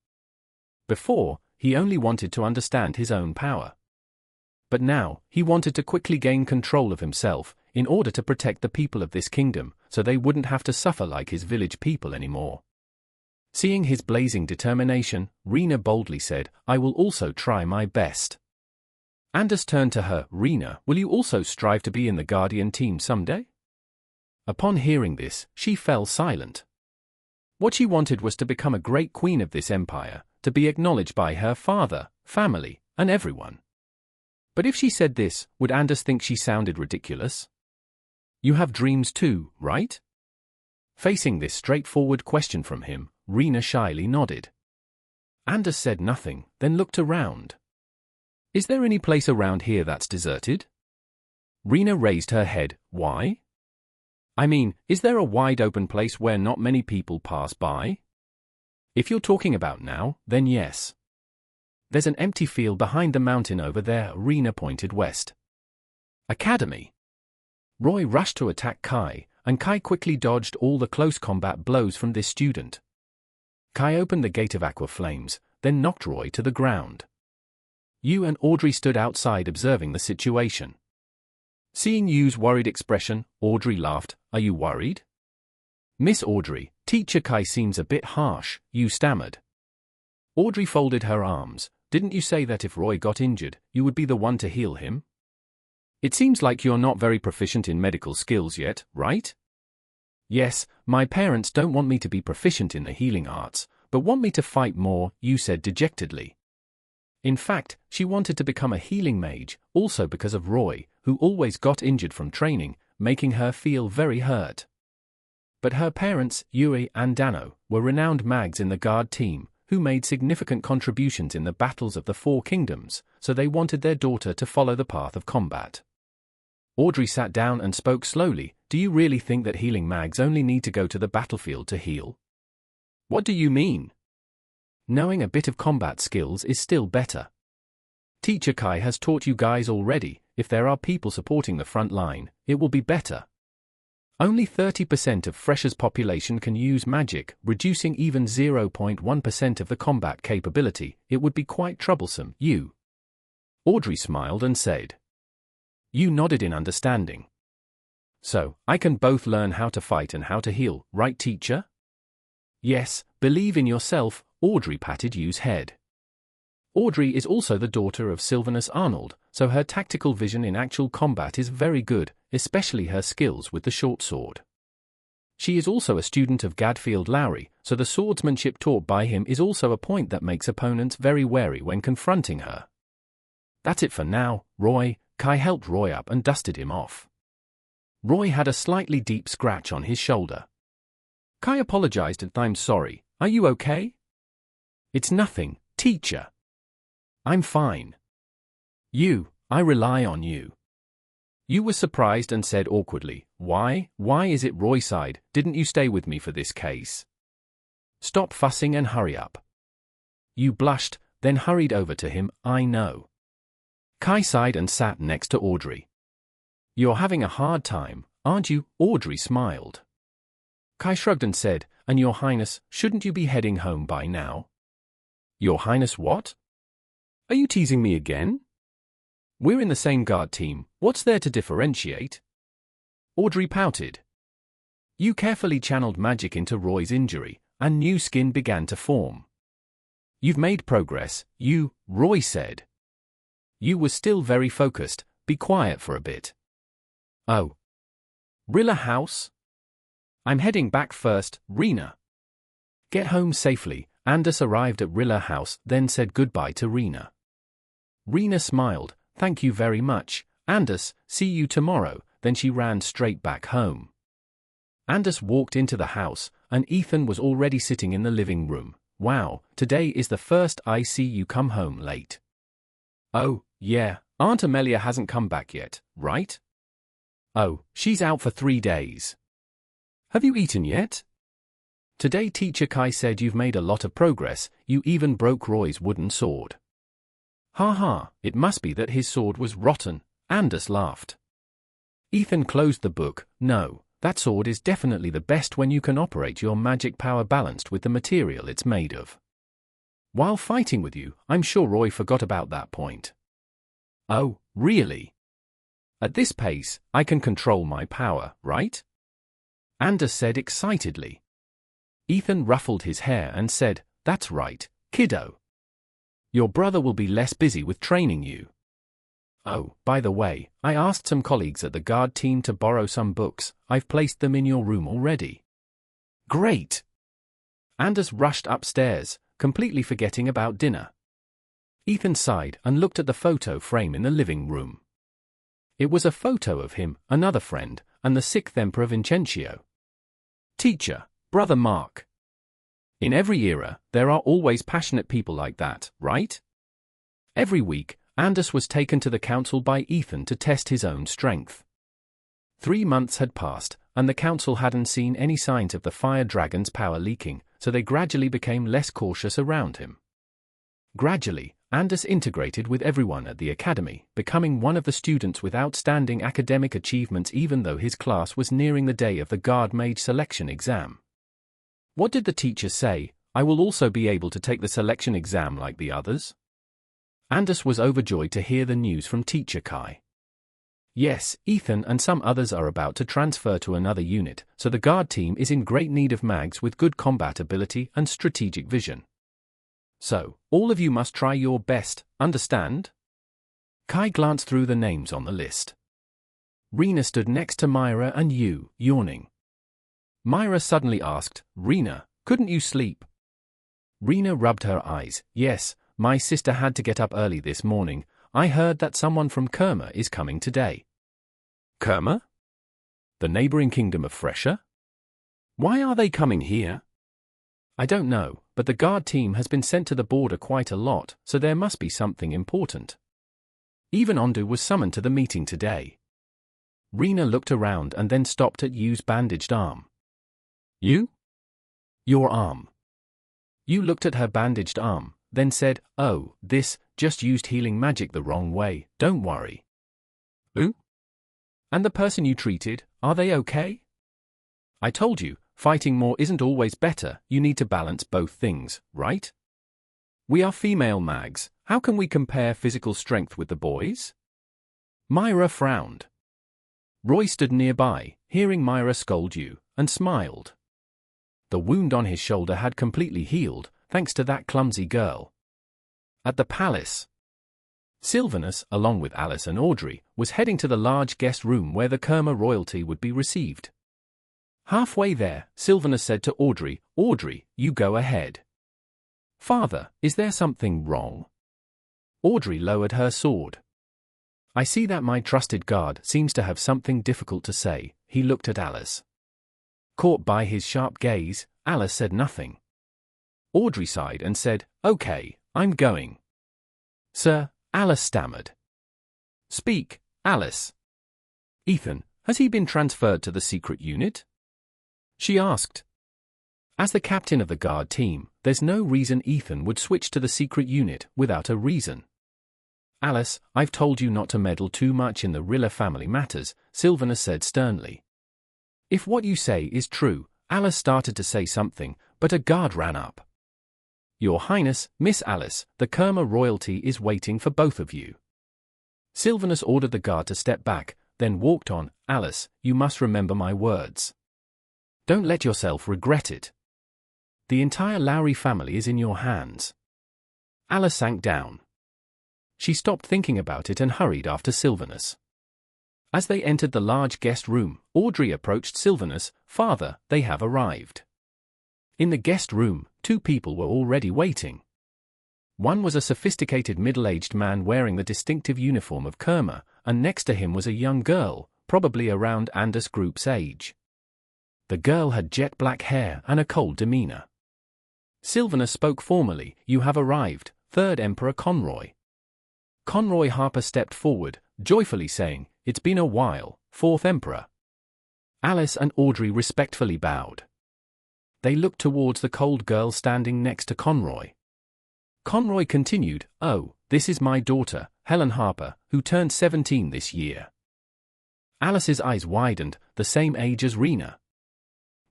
Before, he only wanted to understand his own power. But now, he wanted to quickly gain control of himself, in order to protect the people of this kingdom, so they wouldn't have to suffer like his village people anymore. Seeing his blazing determination, Rina boldly said, I will also try my best. Anders turned to her, Rina, will you also strive to be in the Guardian team someday? Upon hearing this, she fell silent. What she wanted was to become a great queen of this empire, to be acknowledged by her father, family, and everyone. But if she said this, would Anders think she sounded ridiculous? You have dreams too, right? Facing this straightforward question from him, Rina shyly nodded. Anders said nothing, then looked around. Is there any place around here that's deserted? Rina raised her head, why? I mean, is there a wide open place where not many people pass by? If you're talking about now, then yes. There's an empty field behind the mountain over there, Rina pointed west. Academy. Roy rushed to attack Kai, and Kai quickly dodged all the close combat blows from this student. Kai opened the gate of aqua flames, then knocked Roy to the ground. Yu and Audrey stood outside observing the situation. Seeing Yu's worried expression, Audrey laughed, are you worried? Miss Audrey, Teacher Kai seems a bit harsh, Yu stammered. Audrey folded her arms. Didn't you say that if Roy got injured, you would be the one to heal him? It seems like you're not very proficient in medical skills yet, right? Yes, my parents don't want me to be proficient in the healing arts, but want me to fight more, Yu said dejectedly. In fact, she wanted to become a healing mage, also because of Roy, who always got injured from training, making her feel very hurt. But her parents, Yui and Dano, were renowned mags in the guard team, who made significant contributions in the battles of the Four Kingdoms, so they wanted their daughter to follow the path of combat. Audrey sat down and spoke slowly. Do you really think that healing mags only need to go to the battlefield to heal? What do you mean? Knowing a bit of combat skills is still better. Teacher Kai has taught you guys already. If there are people supporting the front line, it will be better. Only 30% of Fressia's population can use magic, reducing even 0.1% of the combat capability. It would be quite troublesome. You. Audrey smiled and said. You nodded in understanding. So, I can both learn how to fight and how to heal, right, teacher? Yes, believe in yourself, Audrey patted Yu's head. Audrey is also the daughter of Sylvanus Arnold, so her tactical vision in actual combat is very good, especially her skills with the short sword. She is also a student of Gadfield Lowry, so the swordsmanship taught by him is also a point that makes opponents very wary when confronting her. That's it for now, Roy. Kai helped Roy up and dusted him off. Roy had a slightly deep scratch on his shoulder. Kai apologized and I'm sorry. Are you okay? It's nothing, teacher. I'm fine. I rely on you. You was surprised and said awkwardly, Why is it? Roy sighed, didn't you stay with me for this case? Stop fussing and hurry up. You blushed, then hurried over to him, I know. Kai sighed and sat next to Audrey. You're having a hard time, aren't you? Audrey smiled. Kai shrugged and said, And Your Highness, shouldn't you be heading home by now? Your Highness what? Are you teasing me again? We're in the same guard team, what's there to differentiate? Audrey pouted. You carefully channeled magic into Roy's injury, and new skin began to form. You've made progress, Roy said. You was still very focused, be quiet for a bit. Oh. Rilla house? I'm heading back first, Rina. Get home safely. Anders arrived at Rilla house, then said goodbye to Rina. Rina smiled, thank you very much, Anders, see you tomorrow, then she ran straight back home. Anders walked into the house, and Ethan was already sitting in the living room. Wow, today is the first I see you come home late. Oh, yeah, Aunt Amelia hasn't come back yet, right? Oh, she's out for 3 days. Have you eaten yet? Today Teacher Kai said you've made a lot of progress, you even broke Roy's wooden sword. Ha ha, it must be that his sword was rotten, Anders laughed. Ethan closed the book, no, that sword is definitely the best when you can operate your magic power balanced with the material it's made of. While fighting with you, I'm sure Roy forgot about that point. Oh, really? At this pace, I can control my power, right? Anders said excitedly. Ethan ruffled his hair and said, That's right, kiddo. Your brother will be less busy with training you. Oh, by the way, I asked some colleagues at the guard team to borrow some books, I've placed them in your room already. Great! Anders rushed upstairs, completely forgetting about dinner. Ethan sighed and looked at the photo frame in the living room. It was a photo of him, another friend, and the 6th Emperor Vincentio. Teacher, Brother Mark. In every era, there are always passionate people like that, right? Every week, Anders was taken to the council by Ethan to test his own strength. 3 months had passed, and the council hadn't seen any signs of the fire dragon's power leaking, so they gradually became less cautious around him. Gradually, Anders integrated with everyone at the academy, becoming one of the students with outstanding academic achievements even though his class was nearing the day of the guard mage selection exam. What did the teacher say? I will also be able to take the selection exam like the others? Anders was overjoyed to hear the news from Teacher Kai. Yes, Ethan and some others are about to transfer to another unit, so the guard team is in great need of mags with good combat ability and strategic vision. So, all of you must try your best, understand? Kai glanced through the names on the list. Rina stood next to Myra and Yu, yawning. Myra suddenly asked, Rina, couldn't you sleep? Rina rubbed her eyes. Yes, my sister had to get up early this morning. I heard that someone from Kerma is coming today. Kerma? The neighboring kingdom of Fressia? Why are they coming here? I don't know, but the guard team has been sent to the border quite a lot, so there must be something important. Even Ondu was summoned to the meeting today. Rina looked around and then stopped at Yu's bandaged arm. You? Your arm. Yu looked at her bandaged arm, then said, "Oh, this, just used healing magic the wrong way, don't worry." Who? And the person you treated, are they okay? I told you, fighting more isn't always better, you need to balance both things, right? We are female mags, how can we compare physical strength with the boys? Myra frowned. Roy stood nearby, hearing Myra scold Yu, and smiled. The wound on his shoulder had completely healed, thanks to that clumsy girl. At the palace, Sylvanus, along with Alice and Audrey, was heading to the large guest room where the Kerma royalty would be received. Halfway there, Sylvanus said to Audrey, "Audrey, you go ahead." "Father, is there something wrong?" Audrey lowered her sword. "I see that my trusted guard seems to have something difficult to say." He looked at Alice. Caught by his sharp gaze, Alice said nothing. Audrey sighed and said, "Okay, I'm going." "Sir," Alice stammered. "Speak, Alice." "Ethan, has he been transferred to the secret unit?" she asked. As the captain of the guard team, there's no reason Ethan would switch to the secret unit without a reason. "Alice, I've told you not to meddle too much in the Rilla family matters," Sylvanus said sternly. "If what you say is true," Alice started to say something, but a guard ran up. "Your Highness, Miss Alice, the Kerma royalty is waiting for both of you." Sylvanus ordered the guard to step back, then walked on. "Alice, you must remember my words. Don't let yourself regret it. The entire Lowry family is in your hands." Alice sank down. She stopped thinking about it and hurried after Sylvanus. As they entered the large guest room, Audrey approached Sylvanus. "Father, they have arrived." In the guest room, two people were already waiting. One was a sophisticated middle-aged man wearing the distinctive uniform of Kerma, and next to him was a young girl, probably around Andus Group's age. The girl had jet black hair and a cold demeanor. Sylvanus spoke formally. "You have arrived, Third Emperor Conroy." Conroy Harper stepped forward, joyfully saying, "It's been a while, Fourth Emperor." Alice and Audrey respectfully bowed. They looked towards the cold girl standing next to Conroy. Conroy continued, "Oh, this is my daughter, Helen Harper, who turned 17 this year." Alice's eyes widened, the same age as Rina.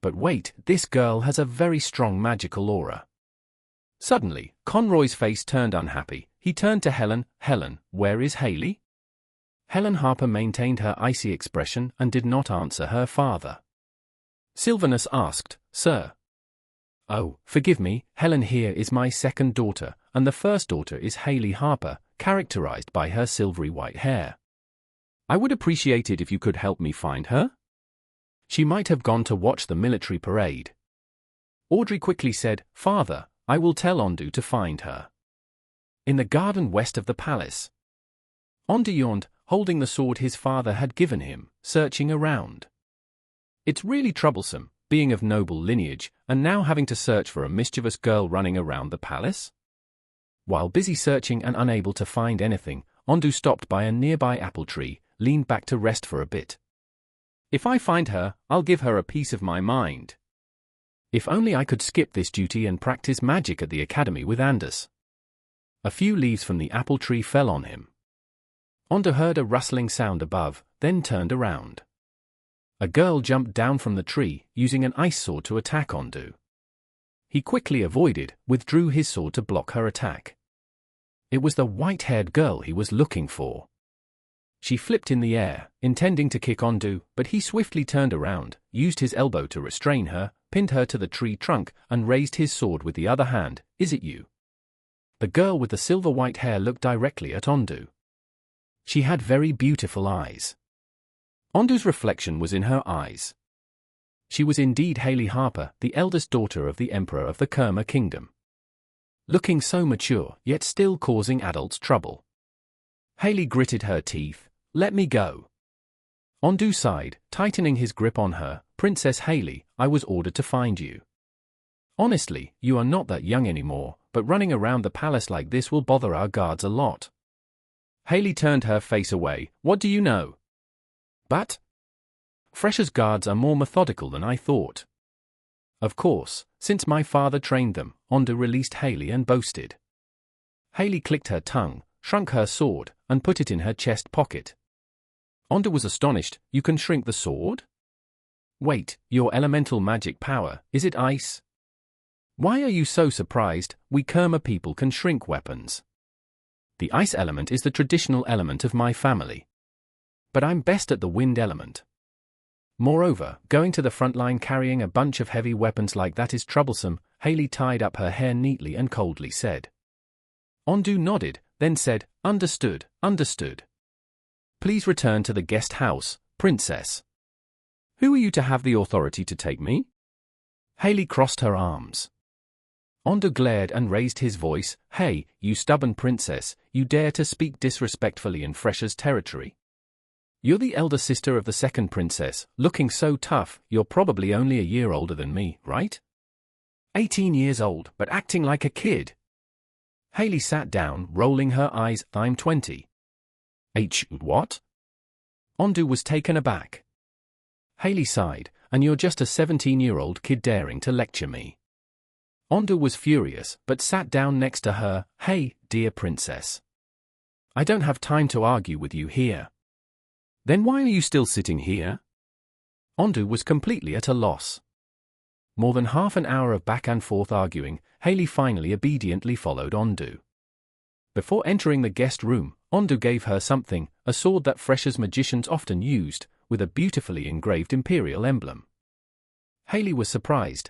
But wait, this girl has a very strong magical aura. Suddenly, Conroy's face turned unhappy. He turned to Helen. "Helen, where is Haley?" Helen Harper maintained her icy expression and did not answer her father. Sylvanus asked, "Sir?" "Oh, forgive me, Helen here is my second daughter, and the first daughter is Haley Harper, characterized by her silvery white hair. I would appreciate it if you could help me find her. She might have gone to watch the military parade." Audrey quickly said, "Father, I will tell Ondu to find her." In the garden west of the palace, Ondu yawned, holding the sword his father had given him, searching around. "It's really troublesome, being of noble lineage, and now having to search for a mischievous girl running around the palace." While busy searching and unable to find anything, Ondu stopped by a nearby apple tree, leaned back to rest for a bit. "If I find her, I'll give her a piece of my mind. If only I could skip this duty and practice magic at the academy with Andus." A few leaves from the apple tree fell on him. Ondu heard a rustling sound above, then turned around. A girl jumped down from the tree, using an ice sword to attack Ondu. He quickly avoided, withdrew his sword to block her attack. It was the white-haired girl he was looking for. She flipped in the air, intending to kick Ondu, but he swiftly turned around, used his elbow to restrain her, pinned her to the tree trunk, and raised his sword with the other hand. "Is it you?" The girl with the silver-white hair looked directly at Ondu. She had very beautiful eyes. Ondu's reflection was in her eyes. She was indeed Haley Harper, the eldest daughter of the Emperor of the Kerma Kingdom. Looking so mature, yet still causing adults trouble. Haley gritted her teeth. "Let me go." Ondu sighed, tightening his grip on her. "Princess Haley, I was ordered to find you. Honestly, you are not that young anymore, but running around the palace like this will bother our guards a lot." Haley turned her face away. "What do you know?" "But," Fressia's guards are more methodical than I thought. Of course, since my father trained them, Ondu released Haley and boasted. Haley clicked her tongue, shrunk her sword, and put it in her chest pocket. Ondu was astonished. You can shrink the sword? Wait, your elemental magic power, is it ice? Why are you so surprised? We Kerma people can shrink weapons. The ice element is the traditional element of my family. But I'm best at the wind element. Moreover, going to the front line carrying a bunch of heavy weapons like that is troublesome. Haley tied up her hair neatly and coldly said. Ondu nodded, then said, Understood, understood. Please return to the guest house, princess. Who are you to have the authority to take me? Haley crossed her arms. Ondu glared and raised his voice. Hey, you stubborn princess, you dare to speak disrespectfully in Fressia's territory. You're the elder sister of the second princess, looking so tough. You're probably only a year older than me, right? 18 years old, but acting like a kid. Haley sat down, rolling her eyes. I'm 20. What? Ondu was taken aback. Haley sighed, and you're just a 17-year-old kid daring to lecture me. Ondu was furious, but sat down next to her. Hey, dear princess. I don't have time to argue with you here. Then why are you still sitting here? Ondu was completely at a loss. More than half an hour of back and forth arguing, Haley finally obediently followed Ondu. Before entering the guest room, Ondu gave her something, a sword that Fressia's magicians often used, with a beautifully engraved imperial emblem. Haley was surprised.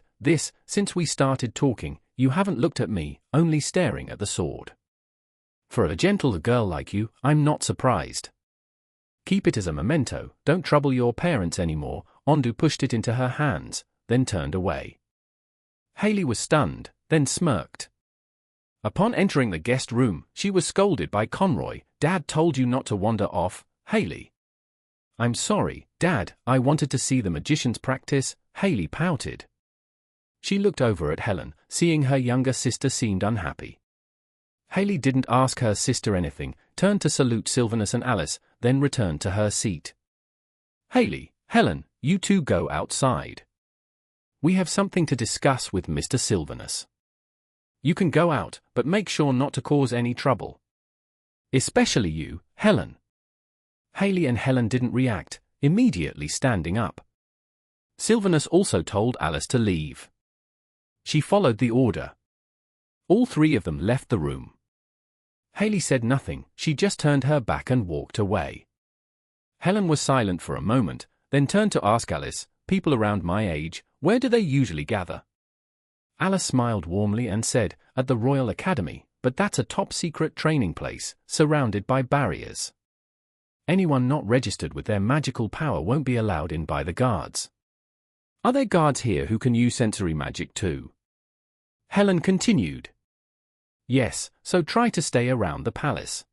Since we started talking, you haven't looked at me, only staring at the sword. For a gentle girl like you, I'm not surprised. Keep it as a memento, don't trouble your parents anymore. Ondu pushed it into her hands, then turned away. Haley was stunned, then smirked. Upon entering the guest room, she was scolded by Conroy. Dad told you not to wander off, Haley. I'm sorry, Dad, I wanted to see the magicians practice. Haley pouted. She looked over at Helen, seeing her younger sister seemed unhappy. Haley didn't ask her sister anything, turned to salute Sylvanus and Alice, then returned to her seat. Haley, Helen, you two go outside. We have something to discuss with Mr. Sylvanus. You can go out, but make sure not to cause any trouble. Especially you, Helen. Haley and Helen didn't react, immediately standing up. Sylvanus also told Alice to leave. She followed the order. All three of them left the room. Haley said nothing, she just turned her back and walked away. Helen was silent for a moment, then turned to ask Alice, people around my age, where do they usually gather? Alice smiled warmly and said, at the Royal Academy, but that's a top-secret training place, surrounded by barriers. Anyone not registered with their magical power won't be allowed in by the guards. Are there guards here who can use sensory magic too? Helen continued. Yes, so try to stay around the palace.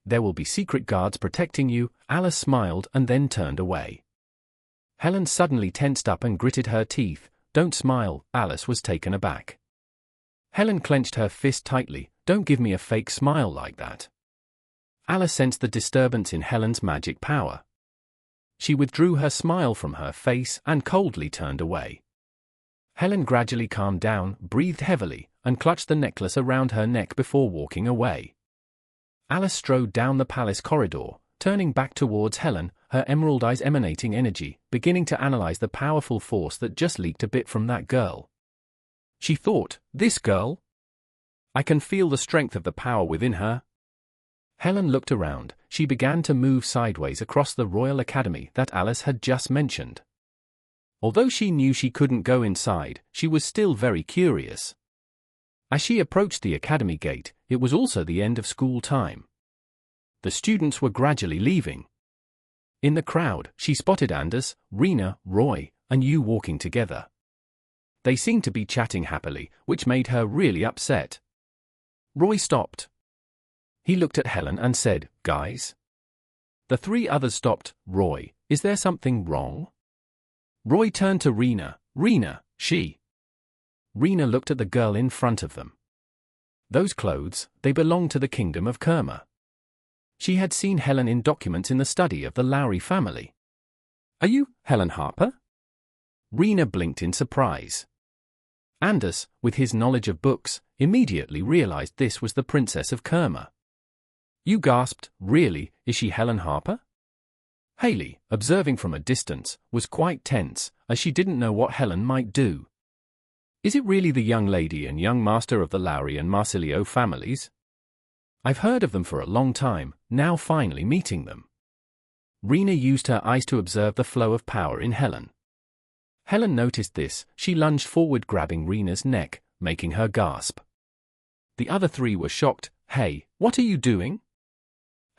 There will be secret guards protecting you. Alice smiled and then turned away. Helen suddenly tensed up and gritted her teeth. Don't smile, Alice was taken aback. Helen clenched her fist tightly. Don't give me a fake smile like that. Alice sensed the disturbance in Helen's magic power. She withdrew her smile from her face and coldly turned away. Helen gradually calmed down, breathed heavily, and clutched the necklace around her neck before walking away. Alice strode down the palace corridor, turning back towards Helen, her emerald eyes emanating energy, beginning to analyze the powerful force that just leaked a bit from that girl. She thought, this girl? I can feel the strength of the power within her. Helen looked around. She began to move sideways across the Royal Academy that Alice had just mentioned. Although she knew she couldn't go inside, she was still very curious. As she approached the academy gate, it was also the end of school time. The students were gradually leaving. In the crowd, she spotted Anders, Rina, Roy, and you walking together. They seemed to be chatting happily, which made her really upset. Roy stopped. He looked at Helen and said, guys? The three others stopped. Roy, is there something wrong? Roy turned to Rina. Rina, she. Rina looked at the girl in front of them. Those clothes, they belonged to the kingdom of Kerma. She had seen Helen in documents in the study of the Lowry family. Are you Helen Harper? Rina blinked in surprise. Anders, with his knowledge of books, immediately realized this was the Princess of Kerma. You gasped, really, is she Helen Harper? Haley, observing from a distance, was quite tense, as she didn't know what Helen might do. Is it really the young lady and young master of the Lowry and Marsilio families? I've heard of them for a long time, now finally meeting them. Rina used her eyes to observe the flow of power in Helen. Helen noticed this, she lunged forward grabbing Rina's neck, making her gasp. The other three were shocked. Hey, what are you doing?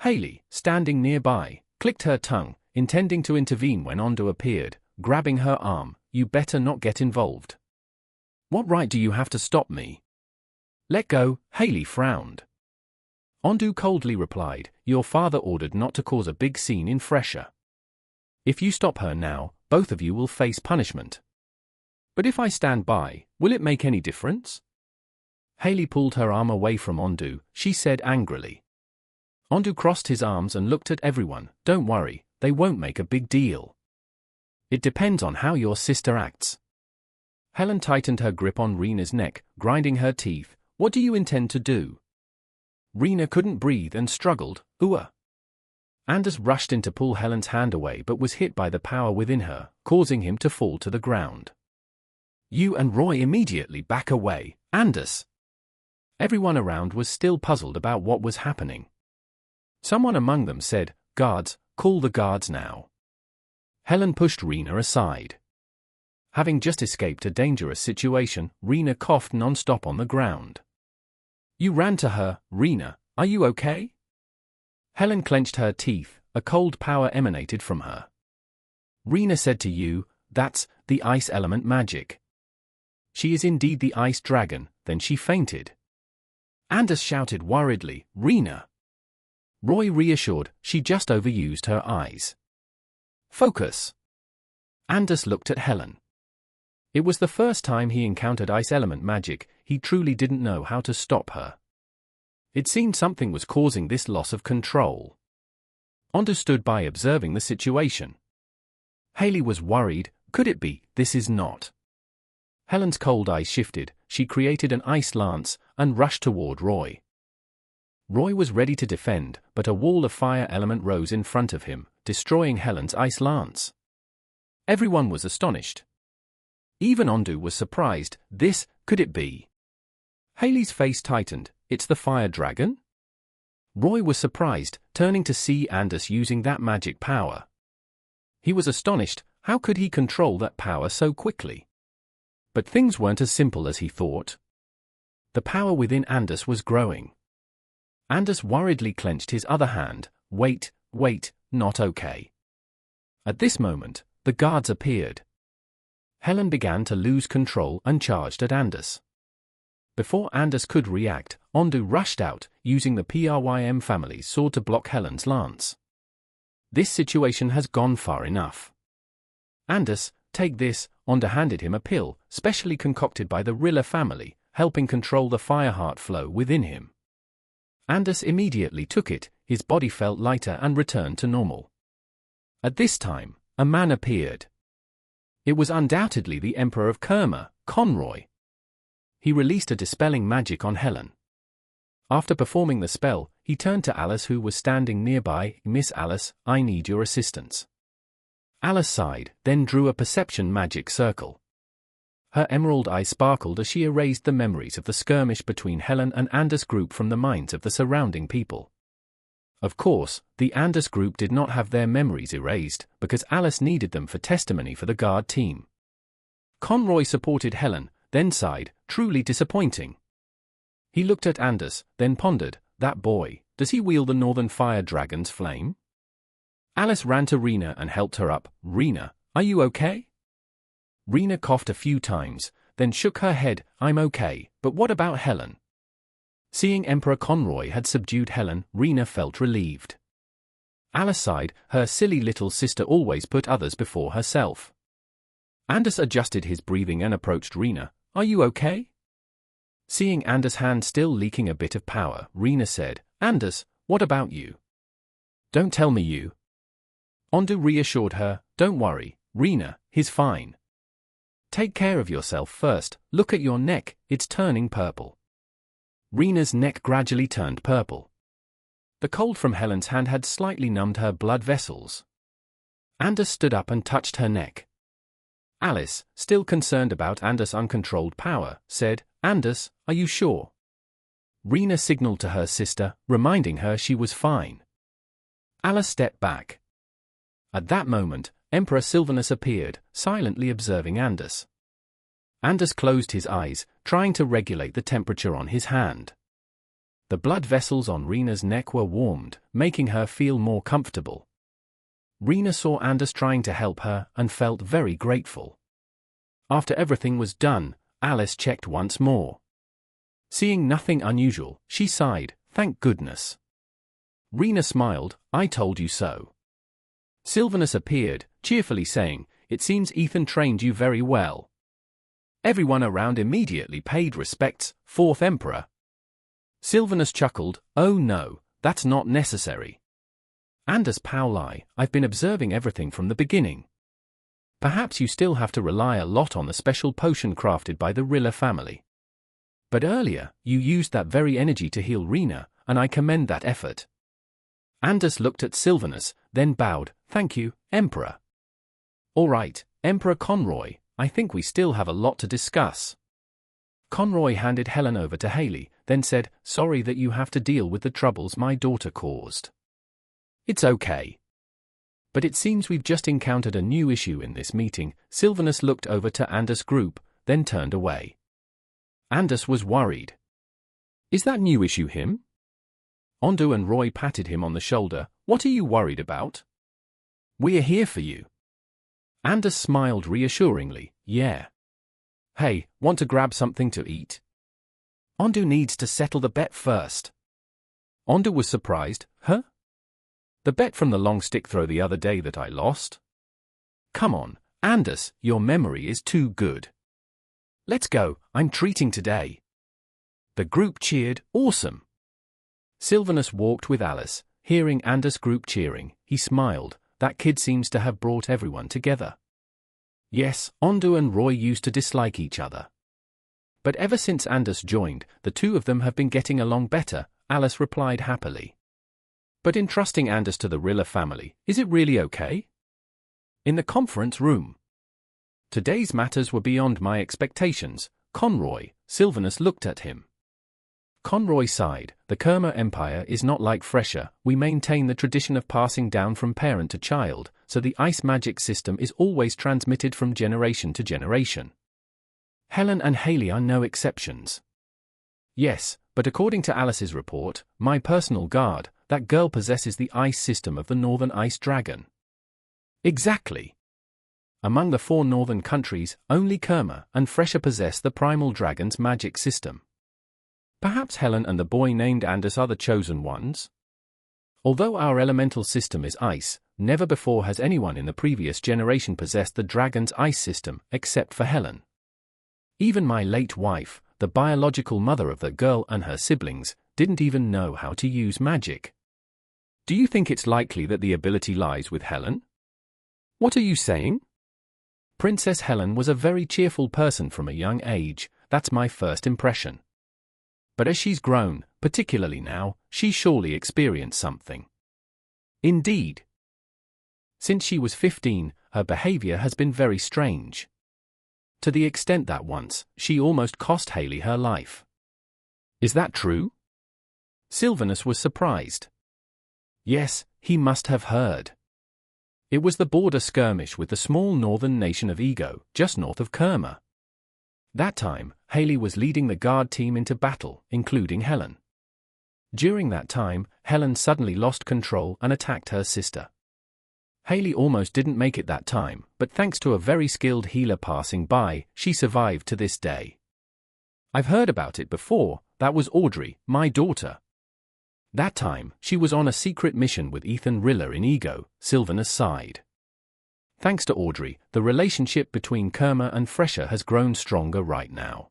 Haley, standing nearby, clicked her tongue, intending to intervene when Ondu appeared, grabbing her arm. You better not get involved. What right do you have to stop me? Let go, Haley frowned. Ondu coldly replied, your father ordered not to cause a big scene in Fressia. If you stop her now, both of you will face punishment. But if I stand by, will it make any difference? Haley pulled her arm away from Ondu, she said angrily. Ondu crossed his arms and looked at everyone. Don't worry, they won't make a big deal. It depends on how your sister acts. Helen tightened her grip on Rina's neck, grinding her teeth. What do you intend to do? Rina couldn't breathe and struggled. Anders rushed in to pull Helen's hand away but was hit by the power within her, causing him to fall to the ground. You and Roy immediately back away, Anders. Everyone around was still puzzled about what was happening. Someone among them said, Guards, call the guards now. Helen pushed Rina aside. Having just escaped a dangerous situation, Rina coughed non-stop on the ground. You ran to her, Rina, are you okay? Helen clenched her teeth, a cold power emanated from her. Rina said to you, that's the ice element magic. She is indeed the ice dragon, then she fainted. Anders shouted worriedly, Rina. Roy reassured, she just overused her eyes. Focus. Anders looked at Helen. It was the first time he encountered ice element magic, he truly didn't know how to stop her. It seemed something was causing this loss of control. Ondu stood by observing the situation. Haley was worried, could it be, this is not. Helen's cold eyes shifted, she created an ice lance, and rushed toward Roy. Roy was ready to defend, but a wall of fire element rose in front of him, destroying Helen's ice lance. Everyone was astonished. Even Ondu was surprised, could it be? Haley's face tightened, it's the fire dragon? Roy was surprised, turning to see Anders using that magic power. He was astonished, how could he control that power so quickly? But things weren't as simple as he thought. The power within Anders was growing. Anders worriedly clenched his other hand, wait, not okay. At this moment, the guards appeared. Helen began to lose control and charged at Anders. Before Anders could react, Ondu rushed out, using the Prym family's sword to block Helen's lance. This situation has gone far enough. Anders, take this, Ondu handed him a pill, specially concocted by the Rilla family, helping control the fire heart flow within him. Anders immediately took it, his body felt lighter and returned to normal. At this time, a man appeared. It was undoubtedly the Emperor of Kerma, Conroy. He released a dispelling magic on Helen. After performing the spell, he turned to Alice who was standing nearby. Miss Alice, I need your assistance. Alice sighed, then drew a perception magic circle. Her emerald eyes sparkled as she erased the memories of the skirmish between Helen and Anders group from the minds of the surrounding people. Of course, the Anders group did not have their memories erased, because Alice needed them for testimony for the guard team. Conroy supported Helen, then sighed, truly disappointing. He looked at Anders, then pondered, that boy, does he wield the Northern Fire Dragon's flame? Alice ran to Rina and helped her up. Rina, are you okay? Rina coughed a few times, then shook her head, I'm okay, but what about Helen? Seeing Emperor Conroy had subdued Helen, Rina felt relieved. Alice sighed, her silly little sister always put others before herself. Anders adjusted his breathing and approached Rina, are you okay? Seeing Anders' hand still leaking a bit of power, Rina said, Anders, what about you? Don't tell me you. Ondu reassured her, "Don't worry, Rina, he's fine. Take care of yourself first, look at your neck, it's turning purple." Rina's neck gradually turned purple. The cold from Helen's hand had slightly numbed her blood vessels. Anders stood up and touched her neck. Alice, still concerned about Anders' uncontrolled power, said, "Anders, are you sure?" Rina signaled to her sister, reminding her she was fine. Alice stepped back. At that moment, Emperor Sylvanus appeared, silently observing Anders. Anders closed his eyes, trying to regulate the temperature on his hand. The blood vessels on Rina's neck were warmed, making her feel more comfortable. Rina saw Anders trying to help her and felt very grateful. After everything was done, Alice checked once more. Seeing nothing unusual, she sighed, "Thank goodness." Rina smiled, "I told you so." Sylvanus appeared, cheerfully saying, "It seems Ethan trained you very well." Everyone around immediately paid respects, "Fourth Emperor." Sylvanus chuckled, "Oh no, that's not necessary. Anders Pauli, I've been observing everything from the beginning. Perhaps you still have to rely a lot on the special potion crafted by the Rilla family. But earlier, you used that very energy to heal Rina, and I commend that effort." Anders looked at Sylvanus, then bowed, "Thank you, Emperor." "All right, Emperor Conroy, I think we still have a lot to discuss." Conroy handed Helen over to Haley, then said, "Sorry that you have to deal with the troubles my daughter caused." "It's okay. But it seems we've just encountered a new issue in this meeting." Sylvanus looked over to Anders' group, then turned away. Anders was worried. "Is that new issue him?" Ondu and Roy patted him on the shoulder. "What are you worried about?" "We're here for you." Anders smiled reassuringly, "Yeah. Hey, want to grab something to eat?" "Ondu needs to settle the bet first." Ondu was surprised, "Huh? The bet from the long stick throw the other day that I lost? Come on, Anders, your memory is too good. Let's go, I'm treating today." The group cheered, "Awesome." Sylvanus walked with Alice, hearing Anders' group cheering. He smiled, "That kid seems to have brought everyone together." Yes, Ondu and Roy used to dislike each other. But ever since Anders joined, the two of them have been getting along better, Alice replied happily. "But entrusting Anders to the Rilla family, is it really okay?" In the conference room. "Today's matters were beyond my expectations, Conroy." Sylvanus looked at him. Conroy sighed, "The Kerma Empire is not like Fressia. We maintain the tradition of passing down from parent to child, so the ice magic system is always transmitted from generation to generation. Helen and Haley are no exceptions." "Yes, but according to Alice's report, my personal guard, that girl possesses the ice system of the Northern Ice Dragon." "Exactly. Among the 4 northern countries, only Kerma and Fressia possess the Primal Dragon's magic system. Perhaps Helen and the boy named Anders are the chosen ones? Although our elemental system is ice, never before has anyone in the previous generation possessed the dragon's ice system, except for Helen. Even my late wife, the biological mother of the girl and her siblings, didn't even know how to use magic. Do you think it's likely that the ability lies with Helen?" "What are you saying?" "Princess Helen was a very cheerful person from a young age, that's my first impression. But as she's grown, particularly now, she surely experienced something." "Indeed. Since she was 15, her behavior has been very strange. To the extent that once, she almost cost Haley her life." "Is that true?" Sylvanus was surprised. Yes, he must have heard. It was the border skirmish with the small northern nation of Ego, just north of Kerma. That time, Haley was leading the guard team into battle, including Helen. During that time, Helen suddenly lost control and attacked her sister. Haley almost didn't make it that time, but thanks to a very skilled healer passing by, she survived to this day. "I've heard about it before, that was Audrey, my daughter. That time, she was on a secret mission with Ethan Rilla in Ego," Sylvanus sighed. "Thanks to Audrey, the relationship between Kerma and Fressia has grown stronger right now.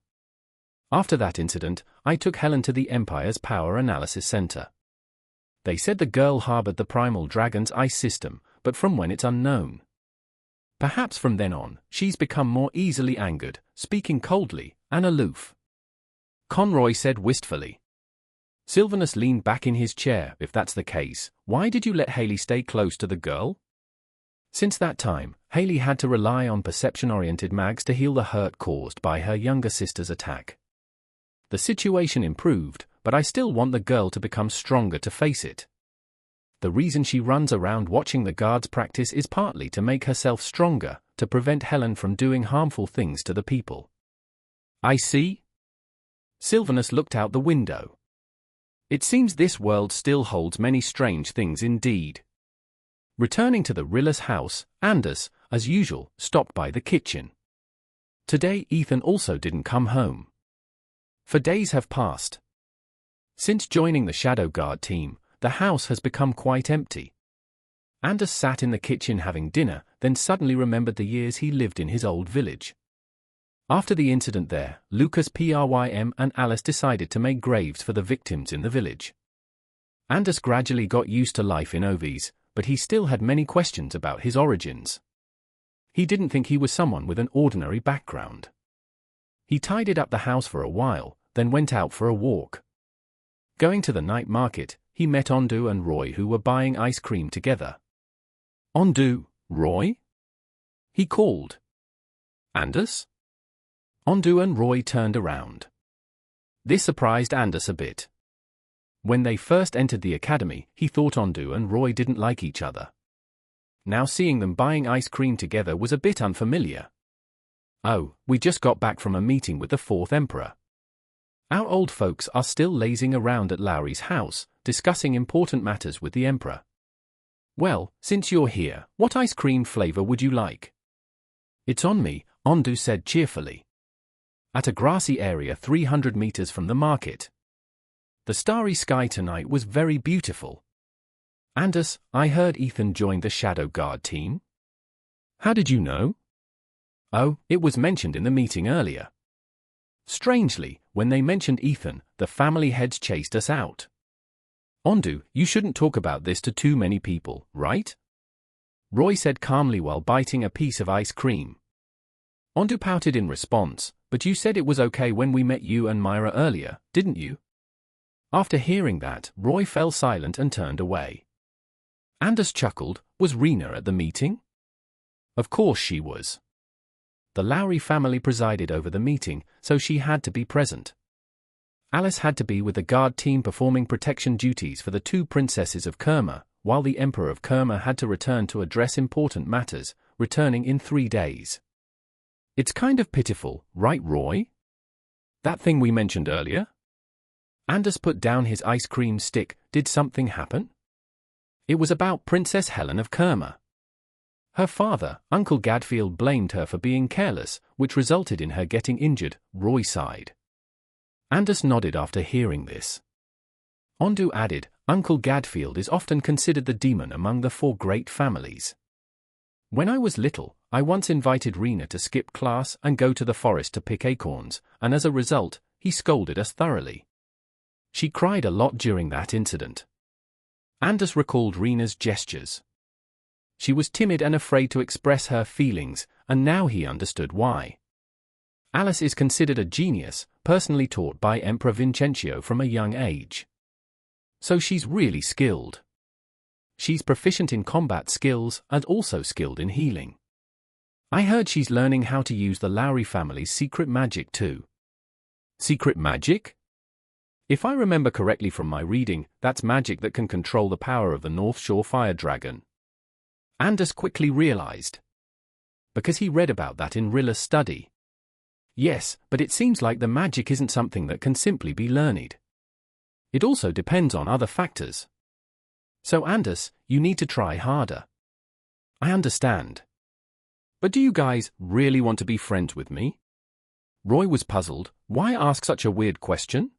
After that incident, I took Helen to the Empire's Power Analysis Center. They said the girl harbored the Primal Dragon's ice system, but from when it's unknown. Perhaps from then on, she's become more easily angered, speaking coldly and aloof. Conroy said wistfully. Sylvanus leaned back in his chair. If that's the case, why did you let Haley stay close to the girl? Since that time, Haley had to rely on perception-oriented mags to heal the hurt caused by her younger sister's attack. The situation improved, but I still want the girl to become stronger to face it. The reason she runs around watching the guards practice is partly to make herself stronger, to prevent Helen from doing harmful things to the people. I see. Sylvanus looked out the window. It seems this world still holds many strange things indeed. Returning to the Rilla's house, Anders, as usual, stopped by the kitchen. Today Ethan also didn't come home. For days have passed. Since joining the Shadow Guard team, the house has become quite empty. Anders sat in the kitchen having dinner, then suddenly remembered the years he lived in his old village. After the incident there, Lucas Prym and Alice decided to make graves for the victims in the village. Anders gradually got used to life in Ovies, but he still had many questions about his origins. He didn't think he was someone with an ordinary background. He tidied up the house for a while, then went out for a walk. Going to the night market, he met Ondu and Roy, who were buying ice cream together. Ondu, Roy? He called. Anders? Ondu and Roy turned around. This surprised Anders a bit. When they first entered the academy, he thought Ondu and Roy didn't like each other. Now seeing them buying ice cream together was a bit unfamiliar. Oh, we just got back from a meeting with the fourth emperor. Our old folks are still lazing around at Lowry's house, discussing important matters with the emperor. Well, since you're here, what ice cream flavor would you like? It's on me, Ondu said cheerfully. At a grassy area 300 meters from the market. The starry sky tonight was very beautiful. Anders, I heard Ethan joined the Shadow Guard team. How did you know? Oh, it was mentioned in the meeting earlier. Strangely, when they mentioned Ethan, the family heads chased us out. Ondu, you shouldn't talk about this to too many people, right? Roy said calmly while biting a piece of ice cream. Ondu pouted in response, but you said it was okay when we met you and Myra earlier, didn't you? After hearing that, Roy fell silent and turned away. Anders chuckled. Was Rina at the meeting? Of course she was. The Lowry family presided over the meeting, so she had to be present. Alice had to be with the guard team performing protection duties for the two princesses of Kerma, while the Emperor of Kerma had to return to address important matters, returning in 3 days. It's kind of pitiful, right, Roy? That thing we mentioned earlier? Anders put down his ice cream stick. Did something happen? It was about Princess Helen of Kerma. Her father, Uncle Gadfield, blamed her for being careless, which resulted in her getting injured, Roy sighed. Anders nodded after hearing this. Ondu added, Uncle Gadfield is often considered the demon among the 4 great families. When I was little, I once invited Rina to skip class and go to the forest to pick acorns, and as a result, he scolded us thoroughly. She cried a lot during that incident. Anders recalled Rina's gestures. She was timid and afraid to express her feelings, and now he understood why. Alice is considered a genius, personally taught by Emperor Vincentio from a young age. So she's really skilled. She's proficient in combat skills and also skilled in healing. I heard she's learning how to use the Lowry family's secret magic too. Secret magic? If I remember correctly from my reading, that's magic that can control the power of the North Shore Fire Dragon. Anders quickly realized. Because he read about that in Rilla's study. Yes, but it seems like the magic isn't something that can simply be learned. It also depends on other factors. So Anders, you need to try harder. I understand. But do you guys really want to be friends with me? Roy was puzzled. Why ask such a weird question?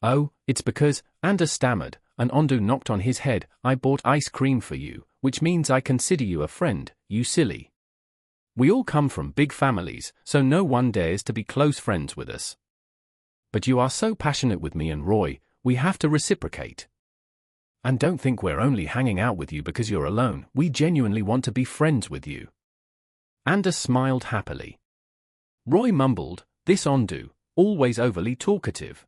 Oh, it's because, Anders stammered, and Ondu knocked on his head, I bought ice cream for you, which means I consider you a friend, you silly. We all come from big families, so no one dares to be close friends with us. But you are so passionate with me and Roy, we have to reciprocate. And don't think we're only hanging out with you because you're alone. We genuinely want to be friends with you. Anders smiled happily. Roy mumbled, this Ondu, always overly talkative.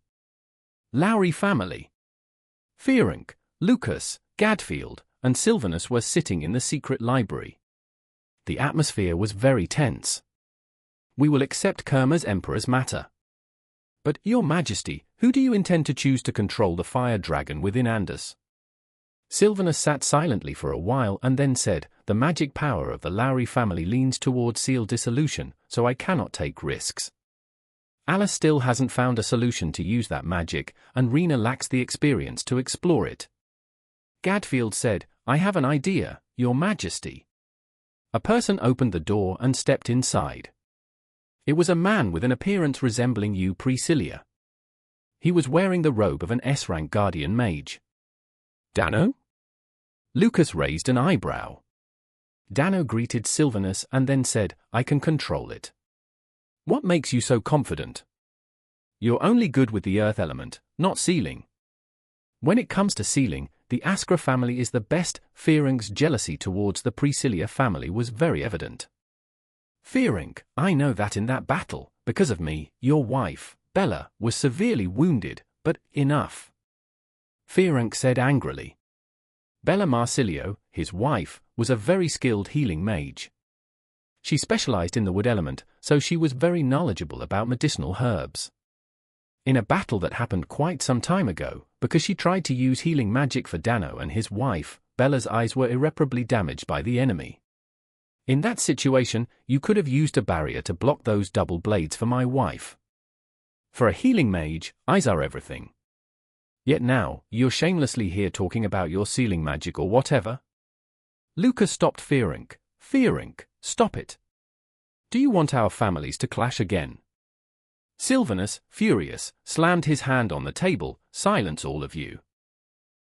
Lowry family. Fearonk, Lucas, Gadfield, and Sylvanus were sitting in the secret library. The atmosphere was very tense. We will accept Kerma's Emperor's matter. But, Your Majesty, who do you intend to choose to control the fire dragon within Anders? Sylvanus sat silently for a while and then said, the magic power of the Lowry family leans towards seal dissolution, so I cannot take risks. Alice still hasn't found a solution to use that magic, and Rina lacks the experience to explore it. Gadfield said, I have an idea, Your Majesty. A person opened the door and stepped inside. It was a man with an appearance resembling you, Priscilla. He was wearing the robe of an S-rank guardian mage. Dano? Lucas raised an eyebrow. Dano greeted Sylvanus and then said, I can control it. What makes you so confident? You're only good with the earth element, not sealing. When it comes to sealing, the Askra family is the best. Fearonk's jealousy towards the Priscilla family was very evident. Fearonk, I know that in that battle, because of me, your wife, Bella, was severely wounded, but enough. Fearonk said angrily. Bella Marsilio, his wife, was a very skilled healing mage. She specialized in the wood element, so she was very knowledgeable about medicinal herbs. In a battle that happened quite some time ago, because she tried to use healing magic for Dano and his wife, Bella's eyes were irreparably damaged by the enemy. In that situation, you could have used a barrier to block those double blades for my wife. For a healing mage, eyes are everything. Yet now, you're shamelessly here talking about your sealing magic or whatever? Lucas stopped Fearonk. Fearonk, stop it. Do you want our families to clash again? Sylvanus, furious, slammed his hand on the table, silence all of you.